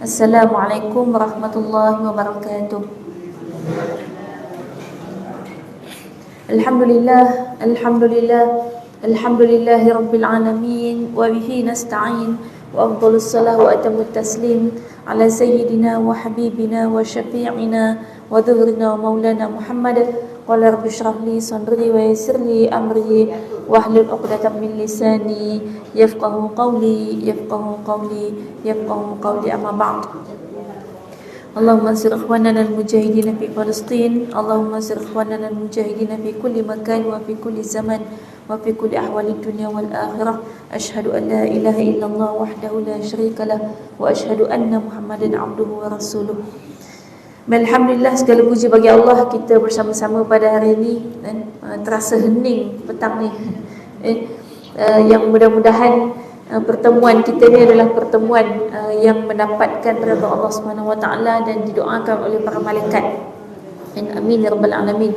Assalamualaikum warahmatullahi wabarakatuh. Alhamdulillahi rabbil alamin wa bihi nasta'in wa afdhalus salah wa atamut taslim ala sayyidina wa habibina wa syafi'ina wa dhuhrina wa maulana Muhammad. Qala rabbi shrah li sadri wa yassir li amri wahlul 'uqdatam min lisani yafqahu qawli amma ba'd. Allahumma ansur ikhwanana al-mujahidin fi Palestin, Allahumma ansur ikhwanana al-mujahidin fi kulli makan wa fi kulli zaman wa fi kulli ahwali dunya wal akhirah. Ashhadu an la ilaha illallah wahdahu la syarika lah wa ashhadu anna Muhammadan abduhu wa rasuluh. Alhamdulillah, segala puji bagi Allah, kita bersama-sama pada hari ini dan terasa hening petang ni. Yang mudah-mudahan pertemuan kita ni adalah pertemuan yang mendapatkan redha Allah Subhanahu Wa Taala dan didoakan oleh para malaikat. Amin ya rabbal alamin.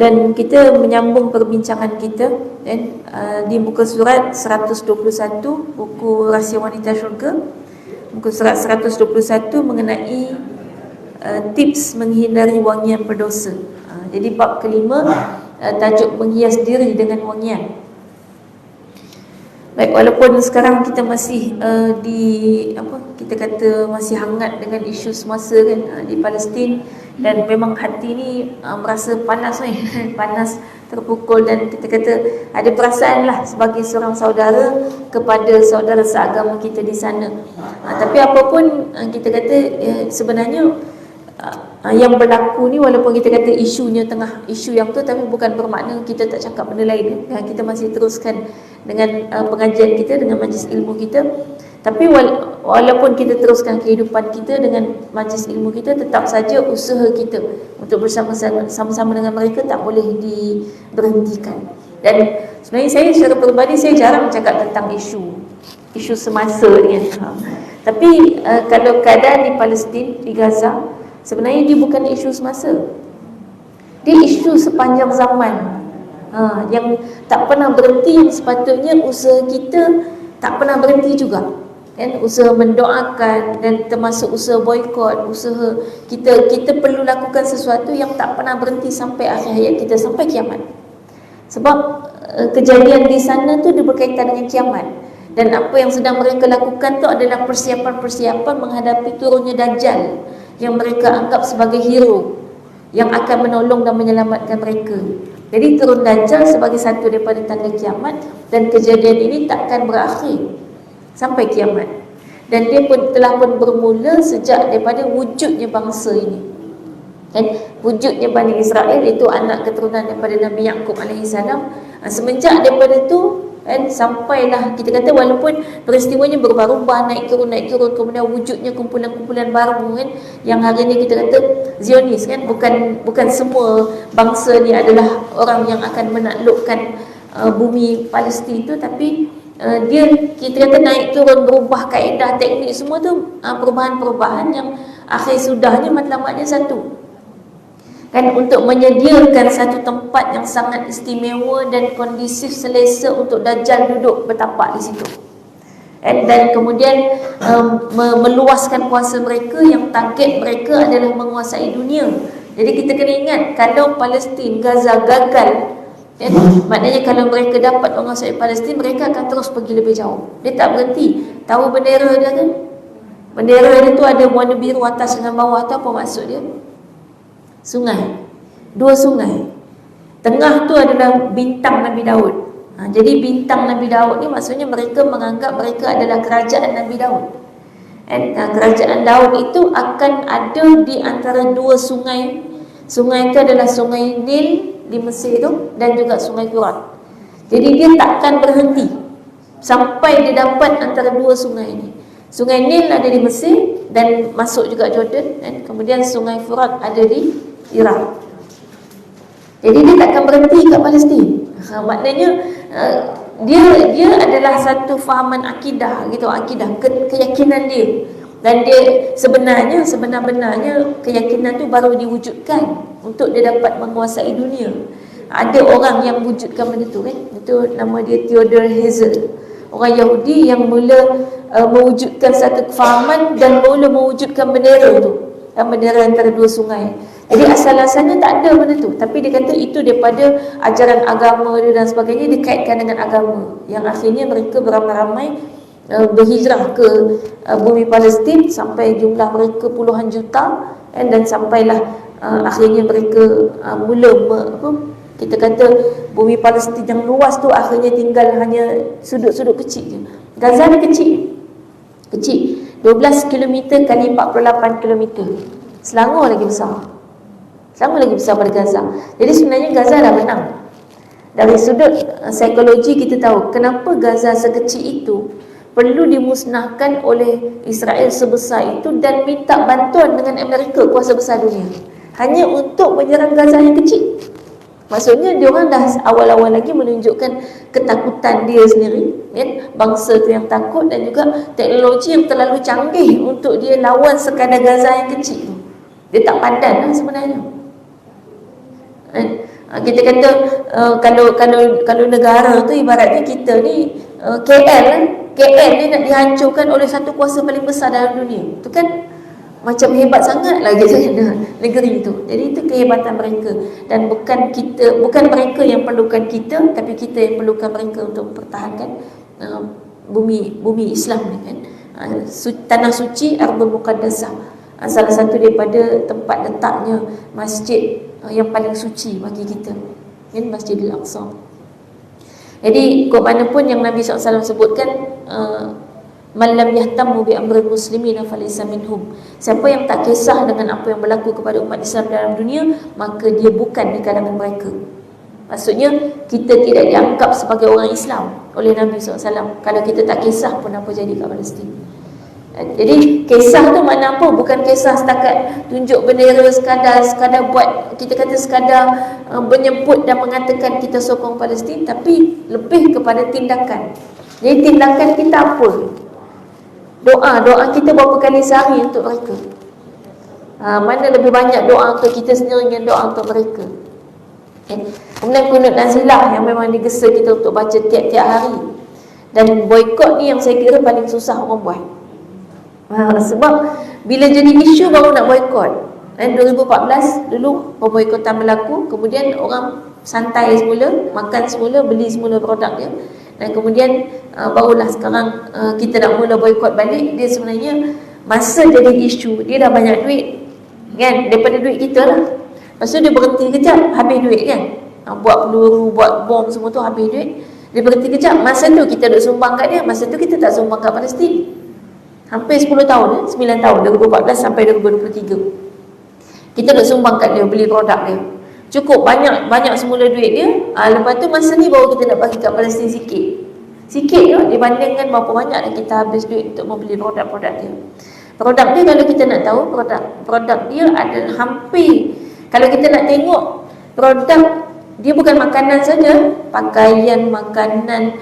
Dan kita menyambung perbincangan kita di muka surat 121 buku Rahsia Wanita Syurga. Muka surat 121 mengenai tips menghindari wangian berdosa. Jadi bab kelima, tajuk menghias diri dengan wangian. Baik, walaupun sekarang kita masih kita kata masih hangat dengan isu semasa kan di Palestin, dan memang hati ni merasa panas ni, panas, terpukul, dan kita kata ada perasaan lah sebagai seorang saudara kepada saudara seagama kita di sana. Tapi apapun kita kata sebenarnya yang berlaku ni, walaupun kita kata isunya tengah isu yang tu, tapi bukan bermakna kita tak cakap benda lain. Kita masih teruskan dengan pengajian kita, dengan majlis ilmu kita. Tapi walaupun kita teruskan kehidupan kita dengan majlis ilmu kita, tetap saja usaha kita untuk bersama-sama dengan mereka tak boleh diberhentikan. Dan sebenarnya saya secara peribadi, saya jarang cakap tentang isu semasa ni kan. Tapi kalau keadaan di Palestin, di Gaza, sebenarnya dia bukan isu semasa. Dia isu sepanjang zaman, yang tak pernah berhenti, yang sepatutnya usaha kita tak pernah berhenti juga. Usaha mendoakan dan termasuk usaha boikot, usaha kita perlu lakukan sesuatu yang tak pernah berhenti sampai akhir hayat kita, sampai kiamat. Sebab kejadian di sana tu dia berkaitan dengan kiamat. Dan apa yang sedang mereka lakukan tu adalah persiapan-persiapan menghadapi turunnya Dajjal, yang mereka anggap sebagai hero yang akan menolong dan menyelamatkan mereka. Jadi turun Dajjal sebagai satu daripada tanda kiamat, dan kejadian ini takkan berakhir sampai kiamat. Dan dia pun telah bermula sejak daripada wujudnya bangsa ini. Wujudnya Bani Israel, itu anak keturunan daripada Nabi Yaqub AS. Semenjak daripada tu sampailah kita kata, walaupun peristiwanya berubah-ubah, naik turun, kemudian wujudnya kumpulan-kumpulan baru yang hari ni kita kata Zionis bukan semua bangsa ni adalah orang yang akan menaklukkan bumi Palestin itu, tapi dia kita kata naik turun, berubah kaedah, teknik, semua tu perubahan-perubahan yang akhir sudahnya matlamatnya satu. Untuk menyediakan satu tempat yang sangat istimewa dan kondisif, selesa untuk Dajjal duduk bertapak di situ. Dan kemudian meluaskan kuasa mereka, yang target mereka adalah menguasai dunia. Jadi kita kena ingat, kalau Palestin, Gaza gagal, maknanya kalau mereka dapat menguasai Palestin, mereka akan terus pergi lebih jauh. Dia tak berhenti. Tahu bendera dia kan? Bendera dia tu ada warna biru atas dengan bawah. Tu apa maksud dia? Sungai. Dua sungai. Tengah tu adalah bintang Nabi Daud. Jadi bintang Nabi Daud ni maksudnya mereka menganggap mereka adalah kerajaan Nabi Daud. Kerajaan Daud itu akan ada di antara dua sungai. Sungai itu adalah sungai Nil di Mesir tu, dan juga sungai Furat. Jadi dia takkan berhenti sampai dia dapat antara dua sungai ini. Sungai Nil ada di Mesir dan masuk juga Jordan, dan kemudian sungai Furat ada di Iraq. Jadi dia takkan berhenti kat Palestin. Maknanya dia adalah satu fahaman akidah gitu, keyakinan dia. Dan dia sebenarnya keyakinan tu baru diwujudkan untuk dia dapat menguasai dunia. Ada orang yang wujudkan benda tu Itu nama dia Theodor Herzl. Orang Yahudi yang mula mewujudkan satu kefahaman dan mula mewujudkan bendera tu, bendera antara dua sungai. Jadi asal-asalnya tak ada benda tu, tapi dia kata itu daripada ajaran agama dia dan sebagainya, dikaitkan dengan agama, yang akhirnya mereka beramai-ramai berhijrah ke bumi Palestin sampai jumlah mereka puluhan juta, dan sampailah akhirnya mereka mula kita kata bumi Palestin yang luas tu akhirnya tinggal hanya sudut-sudut kecil je. Gaza ni kecil, 12 km kali 48 km. Selangor lagi besar, Selangor lagi besar pada Gaza. Jadi sebenarnya Gaza dah menang. Dari sudut psikologi kita tahu kenapa Gaza sekecil itu perlu dimusnahkan oleh Israel sebesar itu dan minta bantuan dengan Amerika, kuasa besar dunia, hanya untuk menyerang Gaza yang kecil. Maksudnya dia orang dah awal-awal lagi menunjukkan ketakutan dia sendiri, kan? Bangsa tu yang takut, dan juga teknologi yang terlalu canggih untuk dia lawan sekadar Gaza yang kecil tu. Dia tak padan lah sebenarnya. Kita kata kalau negara tu ibaratnya kita ni KL ni nak dihancurkan oleh satu kuasa paling besar dalam dunia. Tu kan macam hebat sangat lagi negeri tu. Jadi itu kehebatan mereka, dan bukan mereka yang perlukan kita, tapi kita yang perlukan mereka untuk mempertahankan bumi Islam ni kan. Tanah suci, Ardhul Muqaddasah. Salah satu daripada tempat letaknya masjid yang paling suci bagi kita, kan, Masjidil Aqsa. Jadi kok mana pun yang Nabi SAW sebutkan, man lam yahtammu bi amril muslimina falaysa minhum. Siapa yang tak kisah dengan apa yang berlaku kepada umat Islam dalam dunia, maka dia bukan di kalangan mereka. Maksudnya kita tidak dianggap sebagai orang Islam oleh Nabi SAW kalau kita tak kisah pun apa jadi kat Palestin. Jadi kisah tu makna apa? Bukan kisah setakat tunjuk bendera, sekadar buat, kita kata sekadar menyebut dan mengatakan kita sokong Palestin, tapi lebih kepada tindakan. Jadi tindakan kita apa? Doa kita berapa kali sehari untuk mereka? Mana lebih banyak doa untuk kita sendiri dengan doa untuk mereka? Kemudian kunut nazilah yang memang digesa kita untuk baca tiap-tiap hari. Dan boikot ni yang saya kira paling susah orang buat. Sebab bila jadi isu baru nak boikot. 2014 dulu pemboikotan berlaku, kemudian orang santai semula, makan semula, beli semula produk dia, dan kemudian barulah sekarang kita nak mula boikot balik. Dia sebenarnya masa jadi isu dia dah banyak duit, kan, daripada duit kita lah. Lepas tu dia berhenti kejap, habis duit kan, buat peluru, buat bom semua tu habis duit. Dia berhenti kejap, masa tu kita duk sumbang kat dia, masa tu kita tak sumbang kat Palestin. Hampir 10 tahun, 9 tahun, 2014 sampai 2023 kita duk sumbang kat dia, beli produk dia. Cukup banyak semula duit dia. Lepas tu masa ni baru kita nak bagi kat Palestin sikit je dibandingkan berapa banyak yang kita habis duit untuk membeli produk-produk dia. Produk dia kalau kita nak tahu, produk dia ada hampir, kalau kita nak tengok produk dia bukan makanan saja, pakaian, makanan,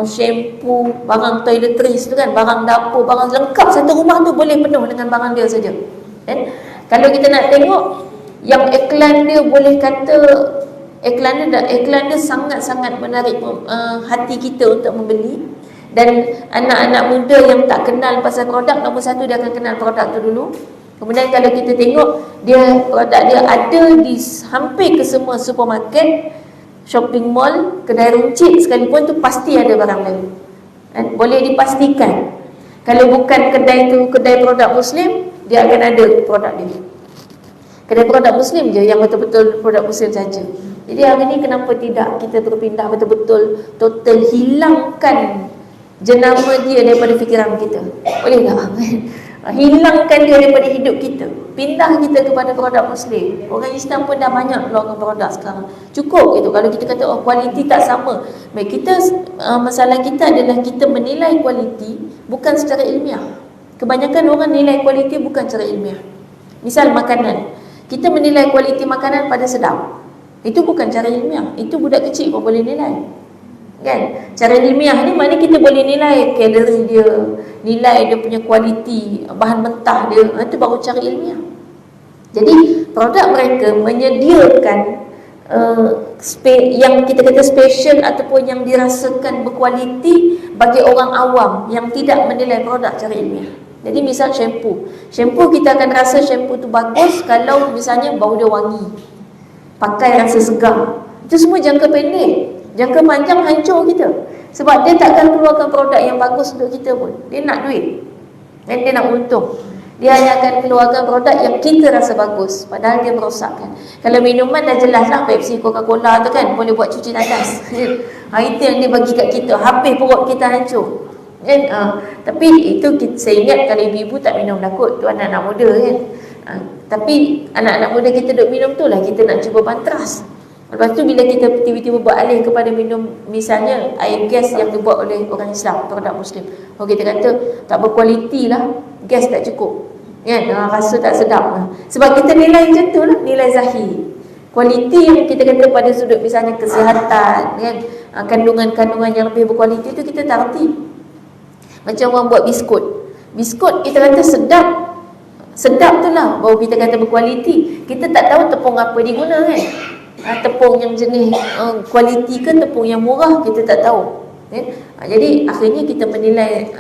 shampoo, barang toiletries tu kan, barang dapur, barang lengkap, satu rumah tu boleh penuh dengan barang dia saja. Kalau kita nak tengok yang iklan dia, boleh kata iklan dia sangat-sangat menarik hati kita untuk membeli. Dan anak-anak muda yang tak kenal pasal produk, nombor satu dia akan kenal produk tu dulu. Kemudian kalau kita tengok produk dia ada di hampir ke semua supermarket, shopping mall, kedai runcit sekalipun tu pasti ada barang dia. Boleh dipastikan kalau bukan kedai tu kedai produk Muslim, dia akan ada produk dia. Kedai produk Muslim je yang betul-betul produk Muslim saja. Jadi hari ni kenapa tidak kita berpindah betul-betul total hilangkan jenama dia daripada fikiran kita? Boleh tak? Hilangkan dia daripada hidup kita, pindah kita kepada produk Muslim. Orang Islam pun dah banyak keluarkan produk sekarang. Cukup gitu. Kalau kita kata kualiti tak sama, baik kita, masalah kita adalah kita menilai kualiti bukan secara ilmiah. Kebanyakan orang nilai kualiti bukan secara ilmiah. Misal makanan, kita menilai kualiti makanan pada sedap, itu bukan cara ilmiah. Itu budak kecil pun boleh nilai, kan? Cara ilmiah ni maknanya kita boleh nilai kalori dia, nilai dia punya kualiti bahan mentah dia. Itu baru cara ilmiah. Jadi produk mereka menyediakan yang kita kata special ataupun yang dirasakan berkualiti bagi orang awam yang tidak menilai produk secara ilmiah. Jadi misal shampoo kita akan rasa shampoo tu bagus kalau misalnya bau dia wangi, pakai rasa segar. Itu semua jangka pendek. Jangka panjang hancur kita. Sebab dia takkan keluarkan produk yang bagus untuk kita pun. Dia nak duit dan dia nak untung. Dia hanya akan keluarkan produk yang kita rasa bagus, padahal dia merosakkan. Kalau minuman dah jelas lah, Pepsi, Coca-Cola tu kan boleh buat cuci nadas. Itu yang dia bagi kat kita, habis perut kita hancur kan? Tapi itu saya ingat kalau ibu-ibu tak minum dah kot, tu anak-anak muda kan. Tapi anak-anak muda kita duk minum tu lah kita nak cuba bantras. Lepas tu bila kita tiba-tiba beralih kepada minum misalnya air gas yang dibuat oleh orang Islam, produk Muslim, kita kata tak berkualiti lah, gas tak cukup kan, rasa tak sedap. Sebab kita nilai macam tu lah, nilai zahir. Kualiti yang kita kata pada sudut misalnya kesihatan kan, kandungan-kandungan yang lebih berkualiti tu kita tak reti. Macam orang buat biskut kita kata sedap tu lah, baru kita kata berkualiti. Kita tak tahu tepung apa diguna kan, tepung yang jenis kualiti ke tepung yang murah, kita tak tahu. Jadi akhirnya kita menilai,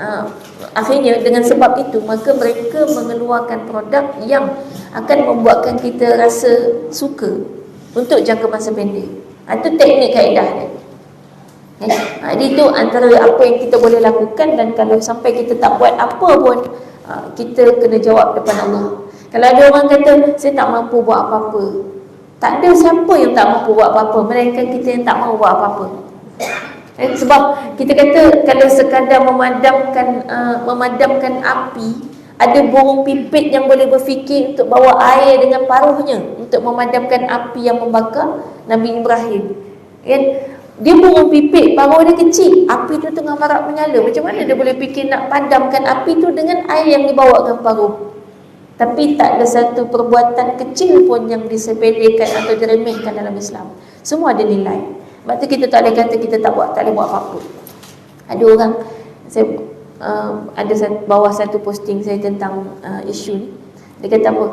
akhirnya dengan sebab itu maka mereka mengeluarkan produk yang akan membuatkan kita rasa suka untuk jangka masa pendek. Itu teknik kaedah dia. Jadi itu antara apa yang kita boleh lakukan, dan kalau sampai kita tak buat apa pun, kita kena jawab depan Allah. Kalau ada orang kata saya tak mampu buat apa-apa, tak ada siapa yang tak mampu buat apa-apa, melainkan kita yang tak mahu buat apa-apa. Sebab kita kata kalau sekadar memadamkan api, ada burung pipit yang boleh berfikir untuk bawa air dengan paruhnya untuk memadamkan api yang membakar Nabi Ibrahim kan. Dia burung pipit, paruh dia kecil, api tu tengah marak menyala, macam mana dia boleh fikir nak padamkan api tu dengan air yang dibawakan paruh? Tapi tak ada satu perbuatan kecil pun yang disepelekan atau diremehkan dalam Islam. Semua ada nilai. Sebab tu kita tak boleh kata kita tak boleh buat apa-apa. Ada orang, saya bawa satu posting saya tentang isu ni. Dia kata apa?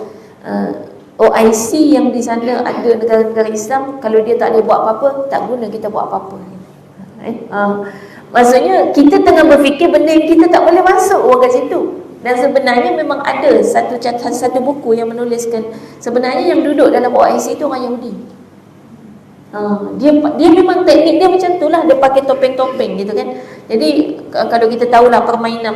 OIC yang di sana ada negara-negara Islam, kalau dia tak boleh buat apa-apa, tak guna kita buat apa-apa. Maksudnya kita tengah berfikir benda yang kita tak boleh masuk orang kat situ. Dan sebenarnya memang ada satu buku yang menuliskan sebenarnya yang duduk dalam OIC itu orang Yahudi. Dia memang teknik dia macam tu lah, dia pakai topeng-topeng gitu kan. Jadi kalau kita tahulah permainan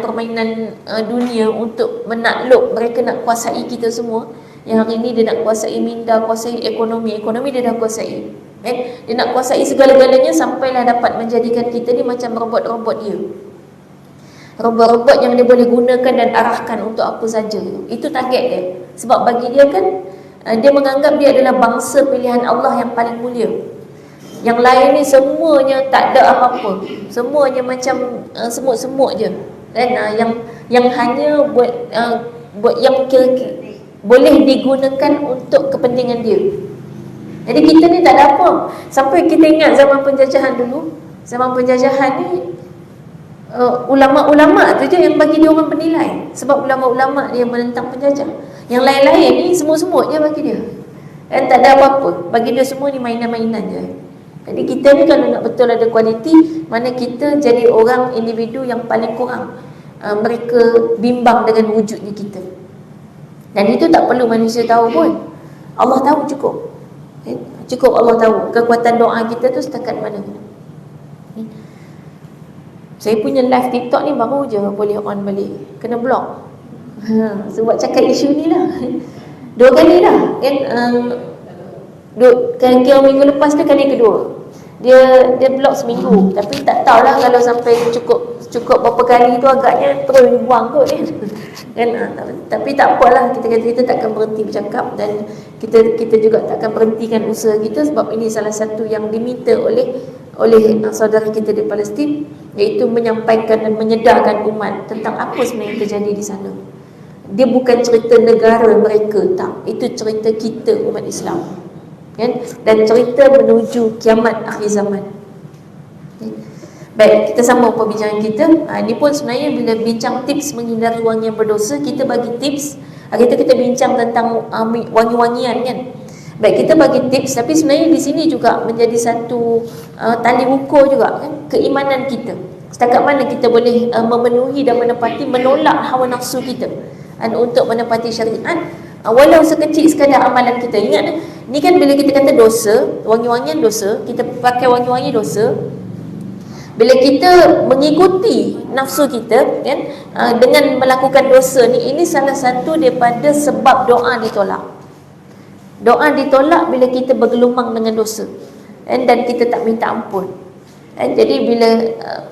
dunia untuk menakluk, mereka nak kuasai kita semua. Yang hari ini dia nak kuasai minda, kuasai ekonomi dia dah kuasai. Dia nak kuasai segala-galanya sampailah dapat menjadikan kita ni macam robot-robot dia. Robot-robot yang dia boleh gunakan dan arahkan untuk apa saja. Itu target dia. Sebab bagi dia kan, dia menganggap dia adalah bangsa pilihan Allah yang paling mulia. Yang lain ni semuanya tak ada apa-apa, semuanya macam semut-semut je. Dan yang hanya buat yang kira-kira boleh digunakan untuk kepentingan dia. Jadi kita ni tak ada apa. Sampai kita ingat zaman penjajahan dulu. Zaman penjajahan ni ulama-ulama tu je yang bagi dia orang bernilai. Sebab ulama-ulama dia menentang penjajah. Yang lain-lain ni semua-semua je bagi dia. Dan tak ada apa-apa. Bagi dia semua ni mainan-mainan je. Jadi kita ni kalau nak betul ada kualiti, mana kita jadi orang individu yang paling kurang mereka bimbang dengan wujudnya kita. Dan itu tak perlu manusia tahu pun. Allah tahu cukup. Cukup Allah tahu kekuatan doa kita tu setakat mana. Saya punya live TikTok ni baru je boleh on balik, kena block. Sebab cakap isu ni lah. 2 kali dah kan, kira minggu lepas tu kali kedua. Dia block seminggu. Tapi tak tahulah kalau sampai cukup berapa kali tu agaknya terus buang kot kan. Tapi tak apalah, kita takkan berhenti bercakap, dan kita juga takkan berhentikan usaha kita, sebab ini salah satu yang diminta oleh saudara kita di Palestin, iaitu menyampaikan dan menyedarkan umat tentang apa sebenarnya yang terjadi di sana. Dia bukan cerita negara mereka, tak. Itu cerita kita umat Islam kan? Dan cerita menuju kiamat akhir zaman. Baik, kita sambung perbincangan kita. Ini pun sebenarnya bila bincang tips menghindari wangi yang berdosa, kita bagi tips. Kita bincang tentang wangi-wangian kan. Baik, kita bagi tips, tapi sebenarnya di sini juga menjadi satu tali ukur juga kan, keimanan kita. Setakat mana kita boleh memenuhi dan menepati, menolak hawa nafsu kita untuk menepati syariat, walau sekecil sekadar amalan kita. Ingat ni kan, bila kita kata dosa, wangi-wangian dosa, kita pakai wangi-wangi dosa, bila kita mengikuti nafsu kita kan, dengan melakukan dosa ni, ini salah satu daripada sebab doa ditolak. Doa ditolak bila kita bergelumang dengan dosa, dan kita tak minta ampun. Jadi bila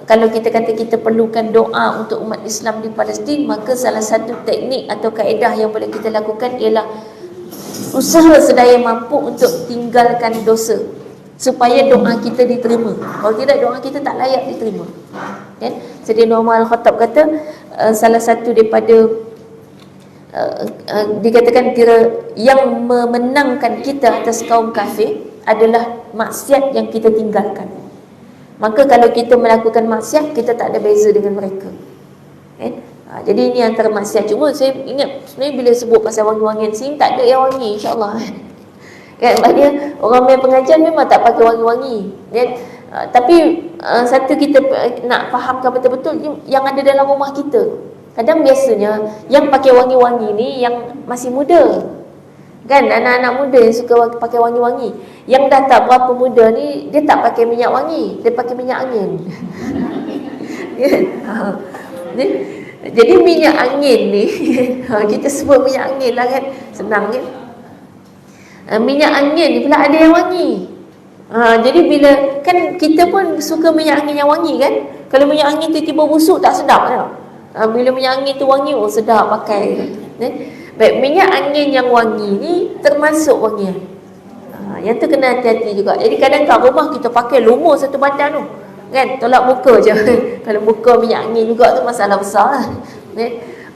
kalau kita kata kita perlukan doa untuk umat Islam di Palestin, maka salah satu teknik atau kaedah yang boleh kita lakukan ialah usaha sedaya mampu untuk tinggalkan dosa, supaya doa kita diterima. Kalau tidak, doa kita tak layak diterima. Sayyidina Umar Al-Khattab kata, salah satu daripada dikatakan kira yang memenangkan kita atas kaum kafir adalah maksiat yang kita tinggalkan. Maka kalau kita melakukan maksiat, kita tak ada beza dengan mereka. Jadi ini antara maksiat. Cuma saya ingat sebenarnya bila sebut pasal wangi-wangian sini, tak ada yang wangi, insyaAllah. Maksudnya orang main pengajian memang tak pakai wangi-wangi. Tapi satu kita nak fahamkan betul-betul yang ada dalam rumah kita. Kadang biasanya yang pakai wangi-wangi ni yang masih muda, kan, anak-anak muda yang suka pakai wangi-wangi. Yang dah tak berapa muda ni, dia tak pakai minyak wangi, dia pakai minyak angin. Jadi minyak angin ni kita sebut minyak angin lah kan, senang kan. Minyak angin ni pula ada yang wangi. Jadi bila kan kita pun suka minyak angin yang wangi kan. Kalau minyak angin tiba-tiba busuk, tak sedap kan. Bila minyak angin tu wangi, oh sedap pakai. Baik, minyak angin yang wangi ni termasuk wangian. Yang tu kena hati-hati juga. Jadi kadang kat rumah kita pakai lumur satu badan tu, kan, tolak muka je. Kalau muka minyak angin juga tu masalah besar lah.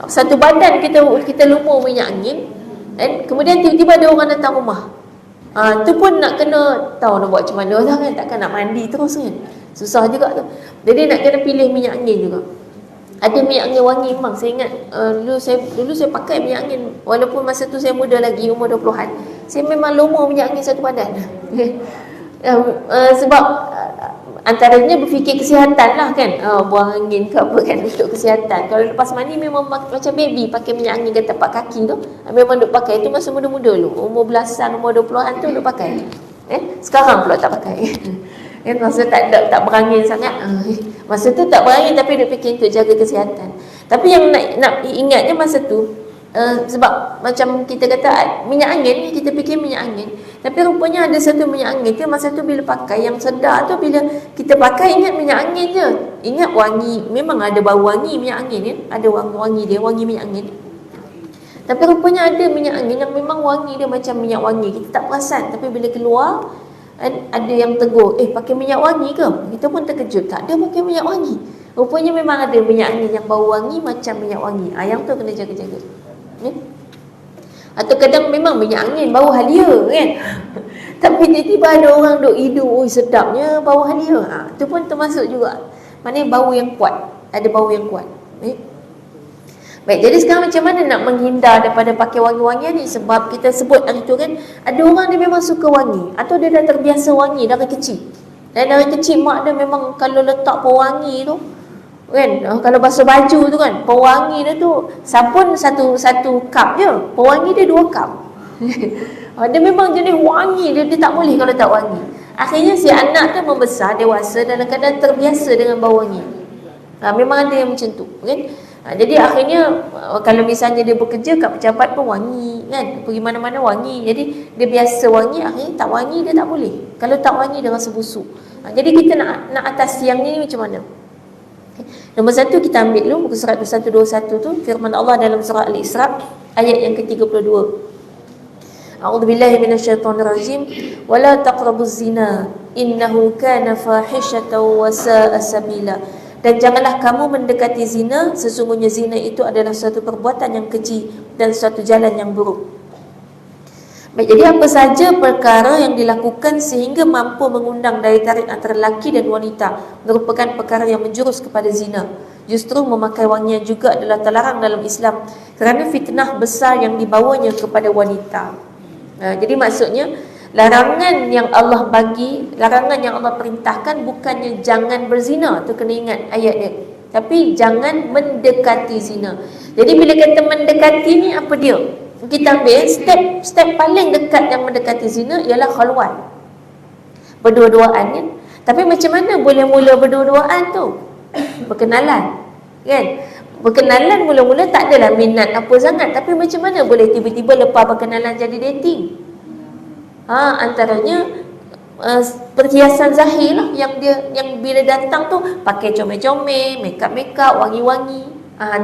Satu badan kita lumur minyak angin, kemudian tiba-tiba ada orang datang rumah. Tu pun nak kena tahu nak buat macam mana lah kan. Takkan nak mandi terus kan, susah juga tu. Jadi nak kena pilih minyak angin juga. Ada minyak angin wangi memang. Saya ingat dulu saya pakai minyak angin, walaupun masa tu saya muda lagi, umur 20-an. Saya memang lumur minyak angin satu badan. Sebab antaranya berfikir kesihatan lah kan, buang angin ke apa kan, untuk kesihatan. Kalau lepas mandi memang macam baby pakai minyak angin kat tapak kaki tu, memang duk pakai. Itu masa muda-muda dulu, umur belasan, umur 20-an tu duk pakai. Sekarang pula tak pakai. Masa tak berangin sangat. Masa tu tak berangin, tapi dia fikir untuk jaga kesihatan. Tapi yang nak ingatnya masa tu, sebab macam kita kata minyak angin, kita fikir minyak angin, tapi rupanya ada satu minyak angin tu masa tu bila pakai yang sedar tu, bila kita pakai ingat minyak angin je, ingat wangi. Memang ada bau wangi minyak angin kan, ada wangi dia, wangi minyak angin. Tapi rupanya ada minyak angin yang memang wangi dia macam minyak wangi, kita tak perasan. Tapi bila keluar, ada yang tegur, pakai minyak wangi ke? Kita pun terkejut, tak ada pakai minyak wangi. Rupanya memang ada minyak angin yang bau wangi macam minyak wangi. Yang tu kena jaga-jaga. Atau kadang memang minyak angin bau halia kan. Tapi tiba-tiba ada orang duk hidup, sedapnya bau halia. Tu pun termasuk juga. Maknanya bau yang kuat, ada bau yang kuat. Baik, jadi sekarang macam mana nak menghindar daripada pakai wangi-wangian ni? Sebab kita sebut hari tu kan, ada orang dia memang suka wangi, atau dia dah terbiasa wangi dari kecil. Dan dari kecil mak dia memang kalau letak pewangi tu kan, kalau basuh baju tu kan, pewangi dia tu sabun satu cup je, pewangi dia 2 cup. Dia memang jenis wangi, dia tak boleh kalau tak wangi. Akhirnya si anak tu membesar, dewasa, dan kadang-kadang terbiasa dengan bau wangi. Memang ada yang macam tu kan. Jadi akhirnya kalau misalnya dia bekerja kat pejabat pun wangi kan, pergi mana-mana wangi. Jadi dia biasa wangi, akhirnya tak wangi dia tak boleh. Kalau tak wangi dia rasa busuk. Jadi kita nak atasi yang ni macam mana? Nombor 1 kita ambil dulu muka surat 121 tu, firman Allah dalam surah Al-Isra ayat yang ke-32. A'udzubillahi minasyaitonirrajim. Wala taqrabuz zina innahu kana fahishatan wa sa'a sabila. Dan janganlah kamu mendekati zina, sesungguhnya zina itu adalah suatu perbuatan yang keji dan suatu jalan yang buruk. Baik, jadi apa saja perkara yang dilakukan sehingga mampu mengundang daya tarik antara lelaki dan wanita merupakan perkara yang menjurus kepada zina. Justru memakai wangian juga adalah terlarang dalam Islam kerana fitnah besar yang dibawanya kepada wanita. Jadi maksudnya larangan yang Allah bagi, larangan yang Allah perintahkan bukannya jangan berzina, tu kena ingat ayat dia. Tapi jangan mendekati zina. Jadi bila kata mendekati ni apa dia? Kita ambil step paling dekat yang mendekati zina ialah khalwat. Berdua-duaan kan? Tapi macam mana boleh mula berdua-duaan tu? Berkenalan. Kan? Berkenalan mula-mula tak adalah minat apa sangat, tapi macam mana boleh tiba-tiba lepas berkenalan jadi dating? Antaranya perhiasan zahir lah yang bila datang tu pakai comel-comel, make-up, wangi-wangi.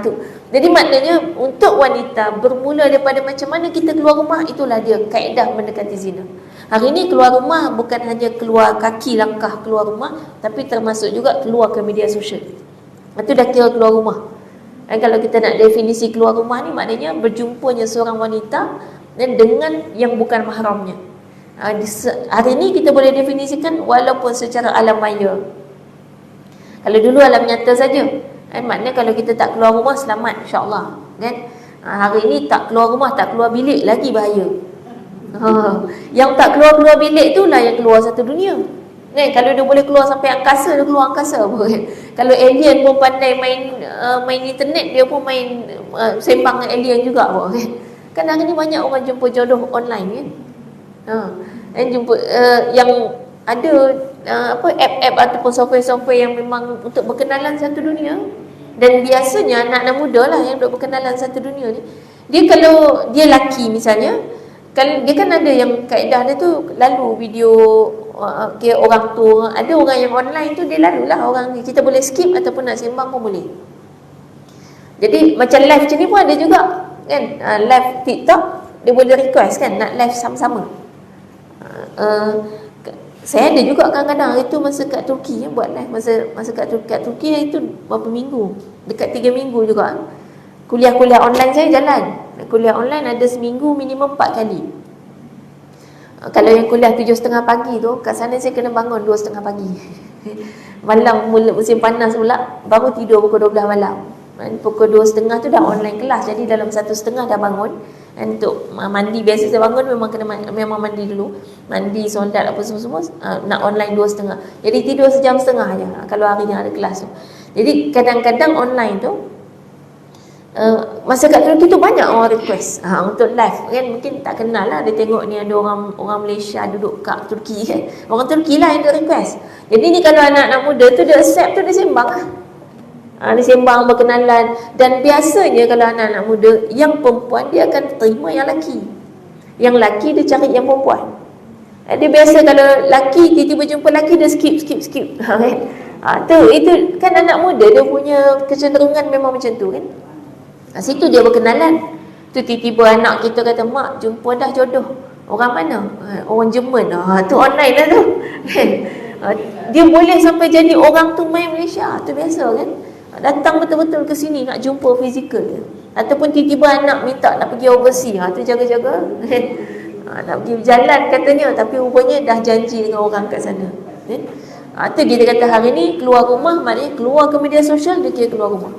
Tu. Jadi maknanya untuk wanita bermula daripada macam mana kita keluar rumah, itulah dia kaedah mendekati zina. Hari ni keluar rumah bukan hanya keluar kaki langkah keluar rumah, tapi termasuk juga keluar ke media sosial. Itu dah kira keluar rumah. Kalau kita nak definisi keluar rumah ni, maknanya berjumpanya seorang wanita dengan yang bukan mahramnya. Hari ni kita boleh definisikan walaupun secara alam maya. Kalau dulu alam nyata saja, maknanya kalau kita tak keluar rumah selamat insya-Allah, kan? Hari ni tak keluar rumah, tak keluar bilik lagi bahaya. Yang tak keluar bilik tu lah yang keluar satu dunia. Kalau dia boleh keluar sampai angkasa, dia keluar angkasa apa. Kalau alien pun pandai main internet, dia pun main sembang dengan alien juga apa. Kan hari ni banyak orang jumpa jodoh online kan. Jumpa yang ada app-app ataupun software-software yang memang untuk berkenalan satu dunia. Dan biasanya anak-anak muda lah yang duk berkenalan satu dunia ni. Dia kalau dia laki misalnya, kalau dia kan ada yang kaedah dia tu lalu video orang tu, ada orang yang online tu dia lalulah orang ni. Kita boleh skip ataupun nak sembang pun boleh. Jadi macam live macam ni pun ada juga kan, live TikTok dia boleh request kan nak live sama-sama. Saya ada juga kadang-kadang hari tu masa kat Turki buat live, masa kat Turki hari tu berapa minggu, dekat 3 minggu juga. Kuliah-kuliah online saya jalan. Kuliah online ada seminggu minimum 4 kali. Kalau yang kuliah 7.30 pagi tu, kat sana saya kena bangun 2.30 pagi. Malam mula musim panas pula, baru tidur pukul 12 malam. Pukul 2.30 tu dah online kelas. Jadi dalam 1.30 dah bangun. Untuk mandi, biasa saya bangun memang mandi dulu. Mandi, solat apa semua nak online 2.30. Jadi tidur sejam setengah je kalau hari ni ada kelas tu. Jadi kadang-kadang online tu masa kat Turki tu banyak orang request untuk live kan. Mungkin tak kenal lah, dia tengok ni ada orang Malaysia duduk kat Turki kan. Orang Turki lah yang duk request. Jadi ni kalau anak-anak muda tu dia accept tu, dia sembang lah. Dia sembang, berkenalan. Dan biasanya kalau anak-anak muda, yang perempuan dia akan terima yang lelaki, yang lelaki dia cari yang perempuan. Dia biasa kalau lelaki tiba-tiba jumpa lelaki dia skip kan. Itu kan anak muda dia punya kecenderungan memang macam tu kan. Situ dia berkenalan. Tu tiba-tiba anak kita kata, mak jumpa dah jodoh. Orang mana? Orang Jerman. Tu online lah tu. Dia boleh sampai jadi orang tu main Malaysia. Tu biasa kan. Datang betul-betul ke sini nak jumpa fizikal dia. Ataupun tiba-tiba anak minta nak pergi overseas. Tu jaga-jaga. Nak pergi berjalan katanya, tapi rupanya dah janji dengan orang kat sana. Tu kita kata hari ni keluar rumah, maknanya keluar ke media sosial, dia kira keluar rumah.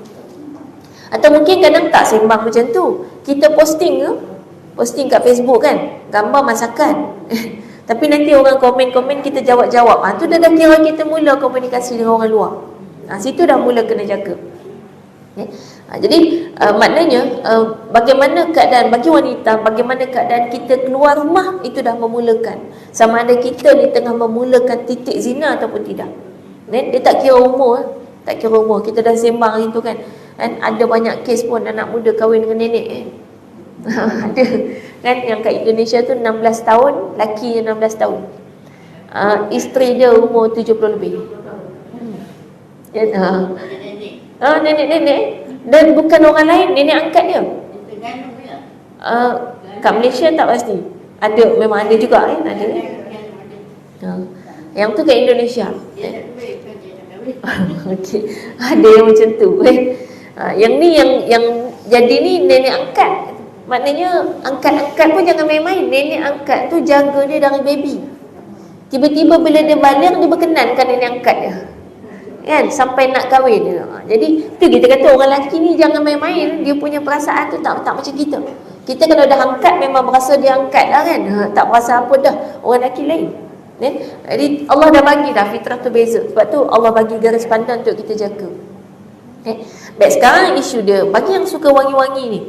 Atau mungkin kadang tak sembang macam tu. Kita posting kat Facebook kan, gambar masakan. Tapi nanti orang komen-komen, kita jawab-jawab. Tu dah kira kita mula komunikasi dengan orang luar. Situ dah mula kena jaga. Jadi maknanya bagaimana keadaan bagi wanita, bagaimana keadaan kita keluar rumah, itu dah memulakan. Sama ada kita ni tengah memulakan titik zina ataupun tidak. Dia tak kira umur. Tak kira umur. Kita dah sembang itu kan. Ada banyak kes pun anak muda kahwin dengan nenek ada kan, yang kat Indonesia tu 16 tahun, laki 16 tahun, isteri dia umur 70 lebih. Nenek-nenek, dan bukan orang lain, nenek angkat dia. Kat Malaysia tak pasti. Ada, memang ada juga kan, ada. Yang tu kat Indonesia. Okey, ada yang macam tu. Yang ni yang jadi ni nenek angkat. Maknanya angkat-angkat pun jangan main-main. Nenek angkat tu jaga dia dari baby. Tiba-tiba bila dia balik, dia berkenankan nenek angkat dia. Kan, sampai nak kahwin dia. Jadi tu kita kata orang lelaki ni jangan main-main. Dia punya perasaan tu tak macam kita. Kita kalau dah angkat memang berasa dia angkat lah kan. Tak berasa apa dah. Orang lelaki lain. Jadi Allah dah bagi dah fitrah tu beza. Sebab tu Allah bagi garis pandang untuk kita jaga. Baik, sekarang isu dia, bagi yang suka wangi-wangi ni,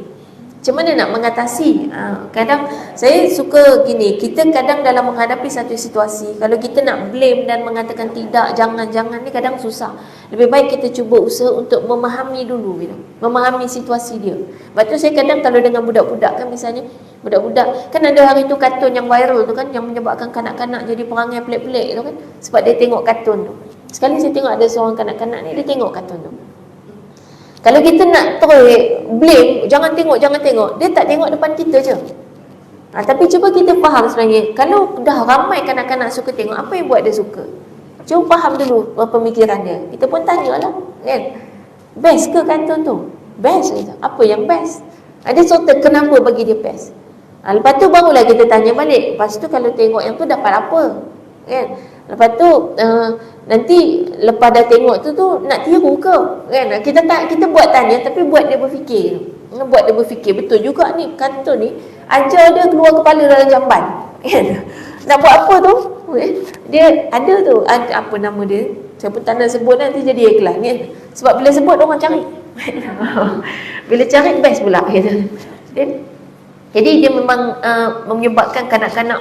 macam mana nak mengatasi? Kadang saya suka gini, kita kadang dalam menghadapi satu situasi, kalau kita nak blame dan mengatakan tidak, jangan-jangan ni kadang susah. Lebih baik kita cuba usaha untuk memahami dulu gitu. Memahami situasi dia. Sebab tu saya kadang kalau dengan budak-budak kan, misalnya budak-budak kan ada hari tu kartun yang viral tu kan, yang menyebabkan kanak-kanak jadi perangai pelik-pelik tu kan, sebab dia tengok kartun tu. Sekali saya tengok ada seorang kanak-kanak ni, dia tengok kartun tu. Kalau kita nak terus blame, jangan tengok, dia tak tengok depan kita je. Tapi cuba kita faham sebenarnya, kalau dah ramai kanak-kanak suka tengok, apa yang buat dia suka? Cuba faham dulu pemikiran dia. Kita pun tanyalah, kan? Best ke kartun tu? Best ke? Apa yang best? Ada sorted kenapa bagi dia best? Lepas tu barulah kita tanya balik. Lepas tu kalau tengok yang tu dapat apa? Kan? Lepas tu nanti lepas dah tengok tu nak tiru ke? Kan? Kita buat tanya tapi buat dia berfikir. Buat dia berfikir, betul juga ni kartun ni ajar dia keluar kepala dalam jamban. Kan? Nak buat apa tu? Dia ada tu, apa nama dia? Saya pun tak nak sebut, nanti jadi ikhlas kan? Sebab bila sebut orang cari. Bila cari best pula gitu. Jadi dia memang menyebabkan kanak-kanak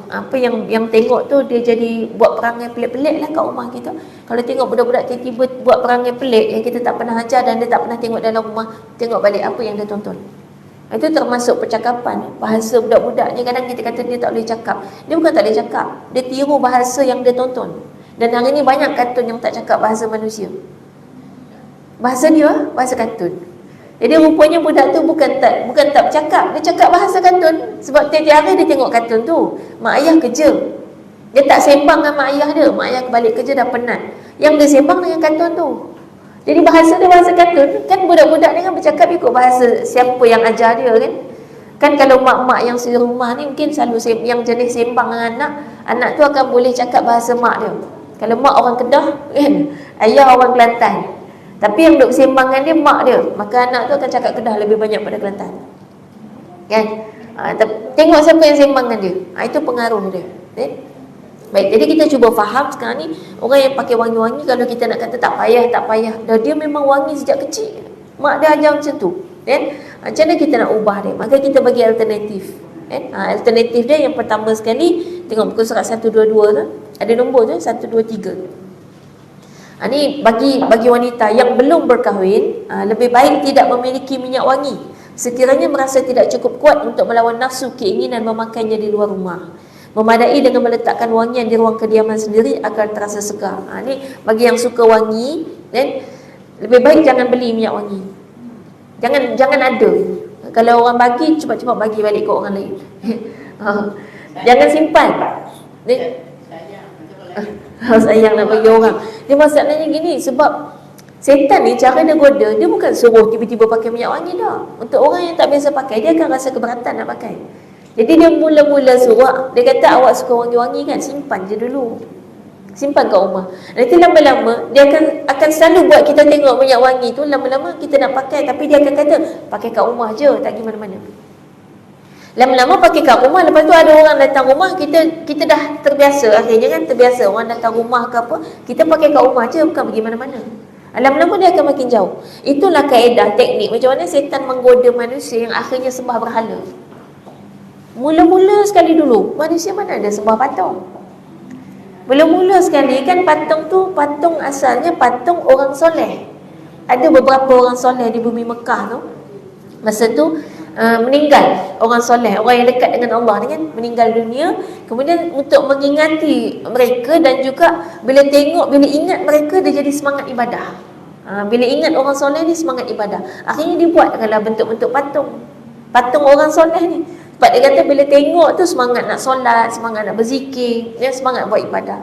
apa yang tengok tu dia jadi buat perangai pelik-pelik lah kat rumah kita. Kalau tengok budak-budak tiba-tiba buat perangai pelik yang kita tak pernah ajar dan dia tak pernah tengok dalam rumah, tengok balik apa yang dia tonton. Itu termasuk percakapan. Bahasa budak-budak ni kadang kita kata dia tak boleh cakap. Dia bukan tak boleh cakap, dia tiru bahasa yang dia tonton. Dan hari ni banyak kartun yang tak cakap bahasa manusia. Bahasa dia, bahasa kartun. Jadi rupanya budak tu bukan tak bercakap, dia cakap bahasa kartun. Sebab tiap-tiap hari dia tengok kartun tu. Mak ayah kerja, dia tak sembang dengan mak ayah dia. Mak ayah balik kerja dah penat, yang dia sembang dengan kartun tu. Jadi bahasa dia bahasa kartun. Kan budak-budak ni kan bercakap ikut bahasa siapa yang ajar dia kan. Kan kalau mak-mak yang di rumah ni mungkin selalu yang jenis sembang dengan anak, anak tu akan boleh cakap bahasa mak dia. Kalau mak orang Kedah kan, ayah orang Kelantan, tapi yang duk sembang dengan dia mak dia, maka anak tu akan cakap Kedah lebih banyak pada Kelantan. Kan? Tengok siapa yang sembang dengan dia. Itu pengaruh dia. Baik, jadi kita cuba faham sekarang ni, orang yang pakai wangi-wangi, kalau kita nak kata tak payah. Dah dia memang wangi sejak kecil. Mak dia ajar macam tu. Kan? Macam mana kita nak ubah dia? Maka kita bagi alternatif. Alternatif dia yang pertama sekali, tengok buku surat 122 tu. Ada nombor tu 123. Ni bagi wanita yang belum berkahwin, lebih baik tidak memiliki minyak wangi sekiranya merasa tidak cukup kuat untuk melawan nafsu keinginan memakainya di luar rumah. Memadai dengan meletakkan wangian di ruang kediaman sendiri akan terasa segar. Ni bagi yang suka wangi, dan lebih baik jangan beli minyak wangi. Jangan ada. Kalau orang bagi, cepat-cepat bagi balik ke orang lain. Jangan simpan. Sayang nak bagi orang. Dia masalahnya gini, sebab setan ni cara dia goda, dia bukan suruh tiba-tiba pakai minyak wangi dah. Untuk orang yang tak biasa pakai, dia akan rasa keberatan nak pakai. Jadi dia mula-mula suruh, dia kata awak suka wangi-wangi kan, simpan je dulu. Simpan kat rumah. Nanti lama-lama dia akan selalu buat kita tengok minyak wangi tu, lama-lama kita nak pakai, tapi dia akan kata pakai kat rumah je, tak pergi mana-mana. Lama-lama pakai kat rumah, lepas tu ada orang datang rumah, kita dah terbiasa. Akhirnya kan terbiasa, orang datang rumah ke apa, kita pakai kat rumah je, bukan pergi mana-mana. Lama-lama dia akan makin jauh. Itulah kaedah, teknik macam mana setan menggoda manusia yang akhirnya sembah berhala. Mula-mula sekali dulu, manusia mana ada sembah patung. Mula-mula sekali kan patung tu, patung asalnya patung orang soleh. Ada beberapa orang soleh di bumi Mekah tu, masa tu meninggal orang soleh, orang yang dekat dengan Allah ni kan, meninggal dunia. Kemudian untuk mengingati mereka, dan juga bila ingat mereka, dia jadi semangat ibadah. Bila ingat orang soleh ni, semangat ibadah. Akhirnya dia buat dengan bentuk-bentuk patung orang soleh ni. Sebab dia kata bila tengok tu semangat nak solat, semangat nak berzikir, dia semangat buat ibadah.